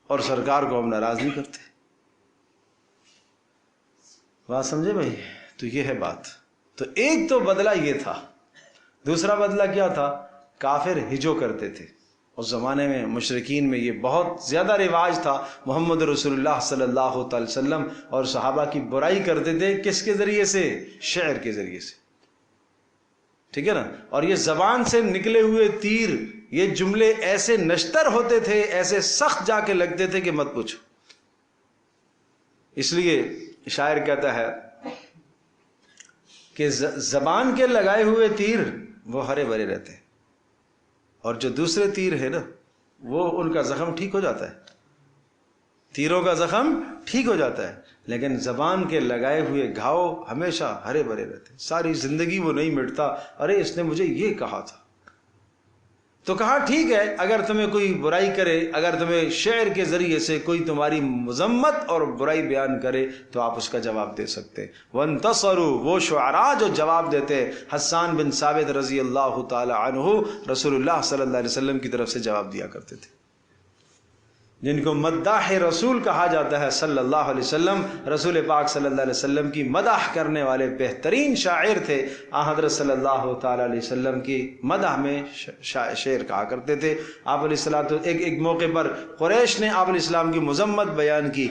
اور سرکار کو ہم ناراض نہیں کرتے. بات سمجھے بھائی؟ تو یہ ہے بات. تو ایک تو بدلہ یہ تھا. دوسرا بدلہ کیا تھا؟ کافر ہجو کرتے تھے. اس زمانے میں مشرکین میں یہ بہت زیادہ رواج تھا. محمد رسول اللہ صلی اللہ تعالی وسلم اور صحابہ کی برائی کرتے تھے کس کے ذریعے سے؟ شعر کے ذریعے سے. ٹھیک ہے نا. اور یہ زبان سے نکلے ہوئے تیر، یہ جملے ایسے نشتر ہوتے تھے، ایسے سخت جا کے لگتے تھے کہ مت پوچھو. اس لیے شاعر کہتا ہے کہ زبان کے لگائے ہوئے تیر وہ ہرے بھرے رہتے ہیں، اور جو دوسرے تیر ہے نا وہ ان کا زخم ٹھیک ہو جاتا ہے، تیروں کا زخم ٹھیک ہو جاتا ہے، لیکن زبان کے لگائے ہوئے گھاؤ ہمیشہ ہرے بھرے رہتے ہیں، ساری زندگی وہ نہیں مٹتا. ارے اس نے مجھے یہ کہا تھا. تو کہا ٹھیک ہے، اگر تمہیں کوئی برائی کرے، اگر تمہیں شعر کے ذریعے سے کوئی تمہاری مذمت اور برائی بیان کرے تو آپ اس کا جواب دے سکتے. وانتصروا، وہ شعراء جو جواب دیتے، حسان بن ثابت رضی اللہ تعالی عنہ رسول اللہ صلی اللہ علیہ وسلم کی طرف سے جواب دیا کرتے تھے، جن کو مداح رسول کہا جاتا ہے صلی اللہ علیہ وسلم. رسول پاک صلی اللہ علیہ وسلم کی مدح کرنے والے بہترین شاعر تھے. حضرت صلی اللہ تعالی علیہ وسلم کی مدح میں شعر کہا کرتے تھے. آپ علیہ السلام ایک موقع پر قریش نے آپ علیہ السلام کی مذمت بیان کی.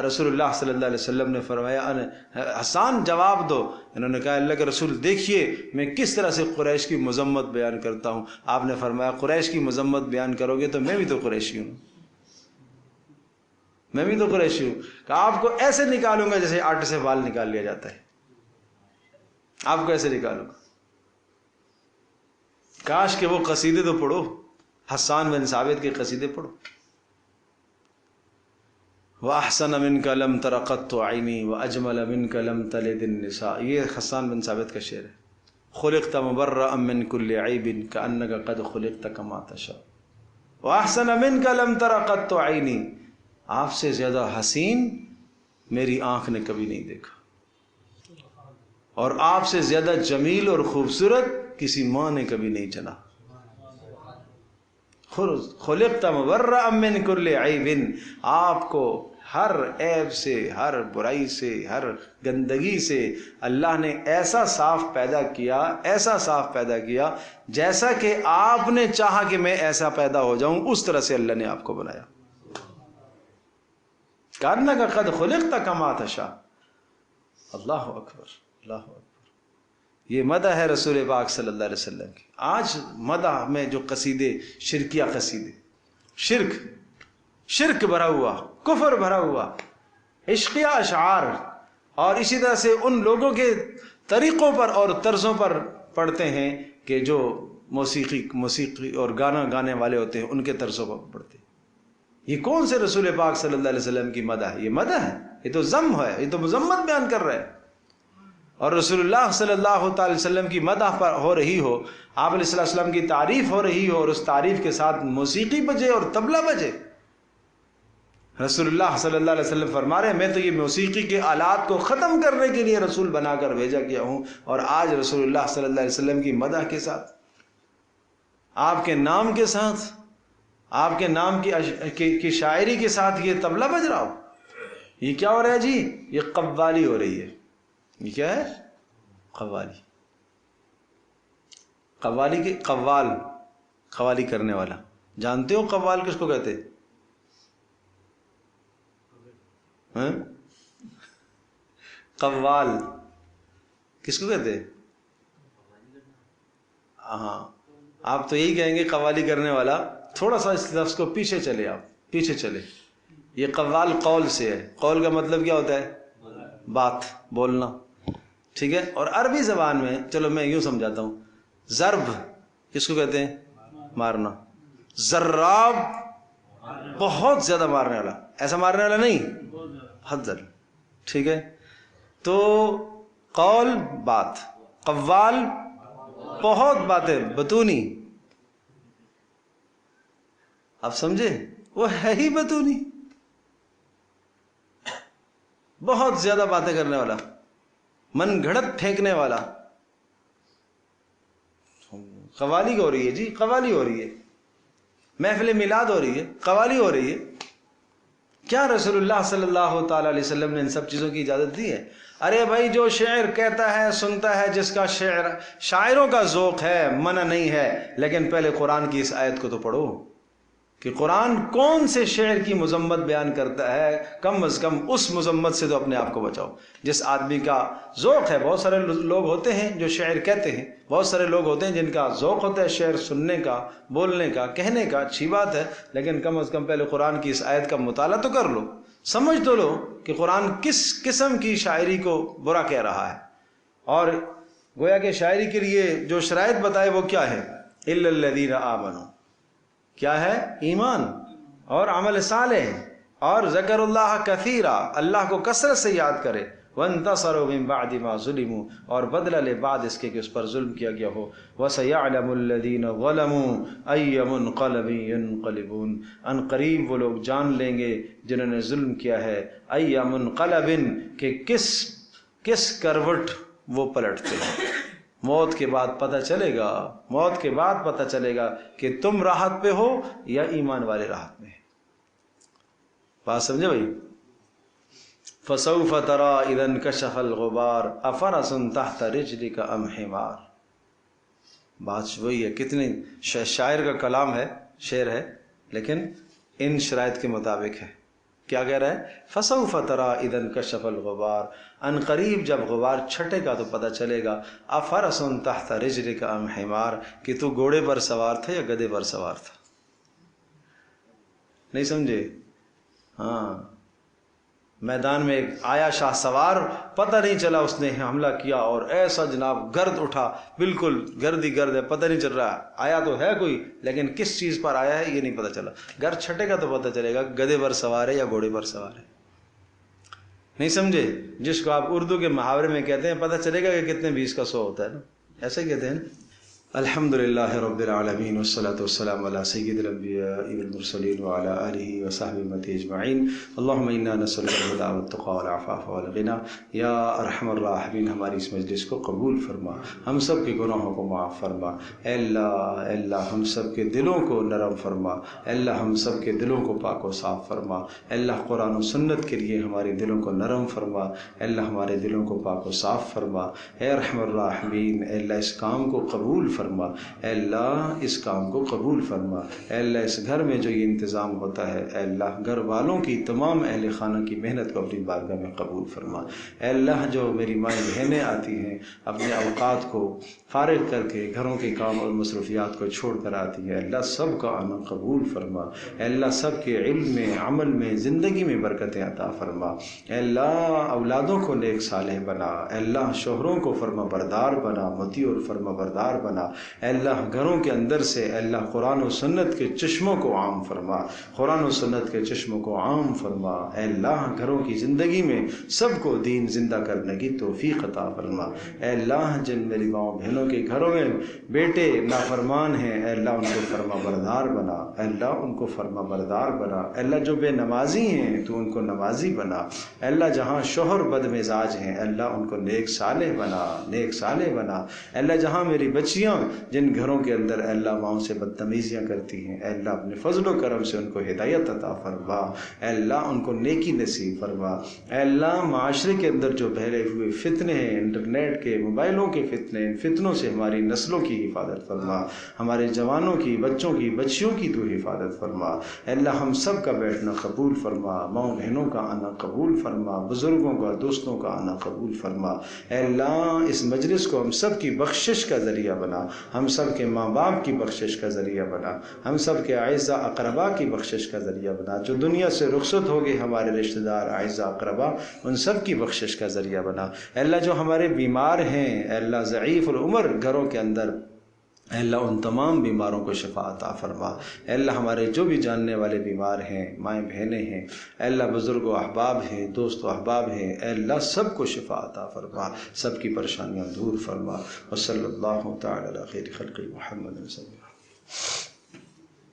رسول اللہ صلی اللہ علیہ وسلم نے فرمایا حسان جواب دو. انہوں نے کہا اللہ کے رسول دیکھیے میں کس طرح سے قریش کی مذمت بیان کرتا ہوں. آپ نے فرمایا قریش کی مذمت بیان کرو گے تو میں بھی تو قریشی ہوں، میں بھی تو قریشی ہوں. کہ آپ کو ایسے نکالوں گا جیسے آٹے سے بال نکال لیا جاتا ہے، آپ کو ایسے نکالوں گا. کاش کہ وہ قصیدے تو پڑھو، حسان بن ثابت کے قصیدے پڑھو. وَأَحْسَنَ مِنْكَ لَمْ تَرَ قَطُّ عَيْنِي وَأَجْمَلَ مِنْكَ لَمْ تَلِدِ النِّسَاء. یہ حسان بن ثابت کا شعر ہے. خُلِقْتَ مُبَرَّأً مِنْ كُلِّ عَيْبٍ كَأَنَّكَ قَدْ خُلِقْتَ كَمَا تَشَاءُ وَأَحْسَنَ مِنْكَ لَمْ تَرَ قَطُّ عَيْنِي. آپ سے زیادہ حسین میری آنکھ نے کبھی نہیں دیکھا، اور آپ سے زیادہ جمیل اور خوبصورت کسی ماں نے کبھی نہیں جنا. خلقت مبرأ من کل عیب، آپ کو ہر عیب سے، ہر برائی سے، ہر گندگی سے اللہ نے ایسا صاف پیدا کیا، ایسا صاف پیدا کیا جیسا کہ آپ نے چاہا کہ میں ایسا پیدا ہو جاؤں، اس طرح سے اللہ نے آپ کو بنایا. کأنک قد خلقت کما تشاء. اللہ اکبر، اللہ اکبر. یہ مدح ہے رسول پاک صلی اللہ علیہ وسلم کی. آج مدح میں جو قصیدے، شرکیہ قصیدے، شرک بھرا ہوا، کفر بھرا ہوا عشقیہ اشعار، اور اسی طرح سے ان لوگوں کے طریقوں پر اور طرزوں پر پڑھتے ہیں کہ جو موسیقی اور گانا گانے والے ہوتے ہیں، ان کے طرزوں پر پڑھتے ہیں. یہ کون سے رسول پاک صلی اللہ علیہ وسلم کی مدح ہے؟ یہ مدح ہے، یہ تو ذم ہے، یہ تو مذمت بیان کر رہا ہے. اور رسول اللہ صلی اللہ تعالی وسلم کی مدح پر ہو رہی ہو، آپ علیہ السلام کی تعریف ہو رہی ہو، اور اس تعریف کے ساتھ موسیقی بجے اور طبلہ بجے. رسول اللہ صلی اللہ علیہ وسلم فرما رہے ہیں میں تو یہ موسیقی کے آلات کو ختم کرنے کے لیے رسول بنا کر بھیجا گیا ہوں، اور آج رسول اللہ صلی اللہ علیہ وسلم کی مدح کے ساتھ، آپ کے نام کے ساتھ، آپ کے نام کی شاعری کے ساتھ یہ طبلہ بج رہا ہو. یہ کیا ہو رہا ہے جی؟ یہ قوالی ہو رہی ہے. یہ کیا ہے؟ قوالی. قوالی کے قوالی کرنے والا. جانتے ہو قوال کس کو کہتے؟ قوال کس کو کہتے؟ ہاں، آپ تو یہی کہیں گے قوالی کرنے والا. تھوڑا سا اس لفظ کو پیچھے چلے، آپ پیچھے چلے. یہ قوال قول سے ہے. قول کا مطلب کیا ہوتا ہے؟ بات، بولنا. ٹھیک ہے. اور عربی زبان میں، چلو میں یوں سمجھاتا ہوں، ضرب کس کو کہتے ہیں؟ مارنا. ضراب بہت زیادہ مارنے والا، ایسا مارنے والا نہیں، حد زر. ٹھیک ہے. تو قول بات، قوال بہت باتیں، بتونی. آپ سمجھے؟ وہ ہے ہی بتونی، بہت زیادہ باتیں کرنے والا، من گھڑت پھینکنے والا. قوالی ہو رہی ہے جی، قوالی ہو رہی ہے. محفل میلاد ہو رہی ہے، قوالی ہو رہی ہے. کیا رسول اللہ صلی اللہ تعالی علیہ وسلم نے ان سب چیزوں کی اجازت دی ہے؟ ارے بھائی جو شعر کہتا ہے، سنتا ہے، جس کا شاعروں کا ذوق ہے، منع نہیں ہے، لیکن پہلے قرآن کی اس آیت کو تو پڑھو. کہ قرآن کون سے شعر کی مذمت بیان کرتا ہے، کم از کم اس مذمت سے تو اپنے آپ کو بچاؤ۔ جس آدمی کا ذوق ہے، بہت سارے لوگ ہوتے ہیں جو شعر کہتے ہیں، بہت سارے لوگ ہوتے ہیں جن کا ذوق ہوتا ہے شعر سننے کا، بولنے کا، کہنے کا، اچھی بات ہے، لیکن کم از کم پہلے قرآن کی اس آیت کا مطالعہ تو کر لو، سمجھ تو لو کہ قرآن کس قسم کی شاعری کو برا کہہ رہا ہے، اور گویا کہ شاعری کے لیے جو شرائط بتائے وہ کیا ہے؟ الا الذین آمنوا، کیا ہے؟ ایمان اور عمل صالح، اور ذکر اللہ کثیرا، اللہ کو کثرت سے یاد کرے، وانتصروا من بعد ما ظلموا، اور بدلہ لے بعد اس کے کہ اس پر ظلم کیا گیا ہو، وسيعلم الذين ظلموا اي منقلب ينقلبون، ان قریب وہ لوگ جان لیں گے جنہوں نے ظلم کیا ہے، اي منقلب، کہ کس کروٹ وہ پلٹتے ہیں۔ موت کے بعد پتہ چلے گا، موت کے بعد پتہ چلے گا کہ تم راحت پہ ہو یا ایمان والے راحت میں۔ بات سمجھے بھائی؟ فَسَوْفَ تَرَى إِذَا انْكَشَفَ الْغُبَارُ أَفَرَسٌ تَحْتَ رِجْلِكَ أَمْ حِمَارٌ۔ بات وہی ہے، کتنے شاعر کا کلام ہے، شعر ہے، لیکن ان شرائط کے مطابق ہے۔ کیا کہہ رہا ہے؟ فَسَوْفَ تَرَى إِذَا انْكَشَفَ الْغُبَارُ، ان قریب جب غبار چھٹے گا تو پتہ چلے گا، أَفَرَسٌ تَحْتَ رِجْلِكَ أَمْ حِمَارٌ، کہ تو گھوڑے پر سوار تھا یا گدھے پر سوار تھا۔ نہیں سمجھے؟ ہاں، میدان میں ایک آیا شاہ سوار، پتہ نہیں چلا اس نے حملہ کیا، اور ایسا جناب گرد اٹھا، بالکل گرد ہی گرد ہے، پتہ نہیں چل رہا آیا تو ہے کوئی، لیکن کس چیز پر آیا ہے یہ نہیں پتہ چلا۔ گرد چھٹے گا تو پتہ چلے گا گدھے پر سوار ہے یا گھوڑے پر سوار ہے۔ نہیں سمجھے؟ جس کو آپ اردو کے محاورے میں کہتے ہیں پتہ چلے گا کہ کتنے 20 کا 100 ہوتا ہے نا، ایسے ہی کہتے ہیں نا۔ الحمدللہ رب العالمین والصلاة والسلام علی سید الانبیاء والمرسلین وعلی آلہ وصحبہ امتی اجمعین۔ اللہم انا نسألک الہدی والتقی والعفاف والغنی۔ یا ارحم الراحمین، ہماری اس مجلس کو قبول فرما، ہم سب کے گناہوں کو معاف فرما۔ اے اللہ ہم سب کے دلوں کو نرم فرما، اے اللہ ہم سب کے دلوں کو پاک و صاف فرما، اے اللہ قرآن و سنت کے لیے ہمارے دلوں کو نرم فرما، اے اللہ ہمارے دلوں کو پاک و صاف فرما۔ اے ارحم الراحمین، اے اللہ اس کام کو قبول فرما، اے اللہ اس کام کو قبول فرما۔ اے اللہ اس گھر میں جو یہ انتظام ہوتا ہے، اے اللہ گھر والوں کی، تمام اہل خانہ کی محنت کو اپنی بارگاہ میں قبول فرما۔ اے اللہ جو میری مائیں بہنیں آتی ہیں اپنے اوقات کو فارغ کر کے گھروں کے کام اور مصروفیات کو چھوڑ کر آتی ہیں، اللہ سب کا آنا قبول فرما۔ اے اللہ سب کے علم میں، عمل میں، زندگی میں برکتیں عطا فرما۔ اے اللہ اولادوں کو نیک صالح بنا، اے اللہ شوہروں کو فرما بردار بنا، مطیع اور فرما بردار بنا۔ اے اللہ گھروں کے اندر سے اے اللہ قرآن و سنت کے چشموں کو عام فرما، قرآن و سنت کے چشموں کو عام فرما۔ اے اللہ گھروں کی زندگی میں سب کو دین زندہ کرنے کی توفیق عطا فرما۔ اے اللہ جن میری ماؤں بہنوں کے گھروں میں بیٹے نافرمان ہیں، اے اللہ ان کو فرما بردار بنا، اے اللہ ان کو فرما بردار بنا۔ اے اللہ جو بے نمازی ہیں تو ان کو نمازی بنا۔ اے اللہ جہاں شوہر بد مزاج ہیں، اے اللہ ان کو نیک صالح بنا، نیک صالح بنا۔ اے اللہ جہاں میری بچیاں جن گھروں کے اندر اے اللہ ماؤں سے بدتمیزیاں کرتی ہیں، اے اللہ اپنے فضل و کرم سے ان کو ہدایت عطا فرما، اے اللہ ان کو نیکی نصیب فرما۔ اے اللہ معاشرے کے اندر جو پھیلے ہوئے فتنے ہیں، انٹرنیٹ کے، موبائلوں کے فتنے، ان فتنوں سے ہماری نسلوں کی حفاظت فرما، ہمارے جوانوں کی، بچوں کی، بچیوں کی تو حفاظت فرما۔ اے اللہ ہم سب کا بیٹھنا قبول فرما، ماؤں بہنوں کا آنا قبول فرما، بزرگوں کا، دوستوں کا آنا قبول فرما۔ اے اللہ اس مجلس کو ہم سب کی بخشش کا ذریعہ بنا، ہم سب کے ماں باپ کی بخشش کا ذریعہ بنا، ہم سب کے اعزاء اقربا کی بخشش کا ذریعہ بنا، جو دنیا سے رخصت ہو گئے ہمارے رشتہ دار اعزاء اقربا ان سب کی بخشش کا ذریعہ بنا۔ اے اللہ جو ہمارے بیمار ہیں، اے اللہ ضعیف العمر گھروں کے اندر، اے اللہ ان تمام بیماروں کو شفا عطا فرما۔ اے اللہ ہمارے جو بھی جاننے والے بیمار ہیں، مائیں بہنیں ہیں، اے اللہ بزرگ و احباب ہیں، دوست و احباب ہیں، اے اللہ سب کو شفا عطا فرما، سب کی پریشانیاں دور فرما۔ وصلی اللہ تعالی علی خیر خلق محمد صلی اللہ علیہ وسلم۔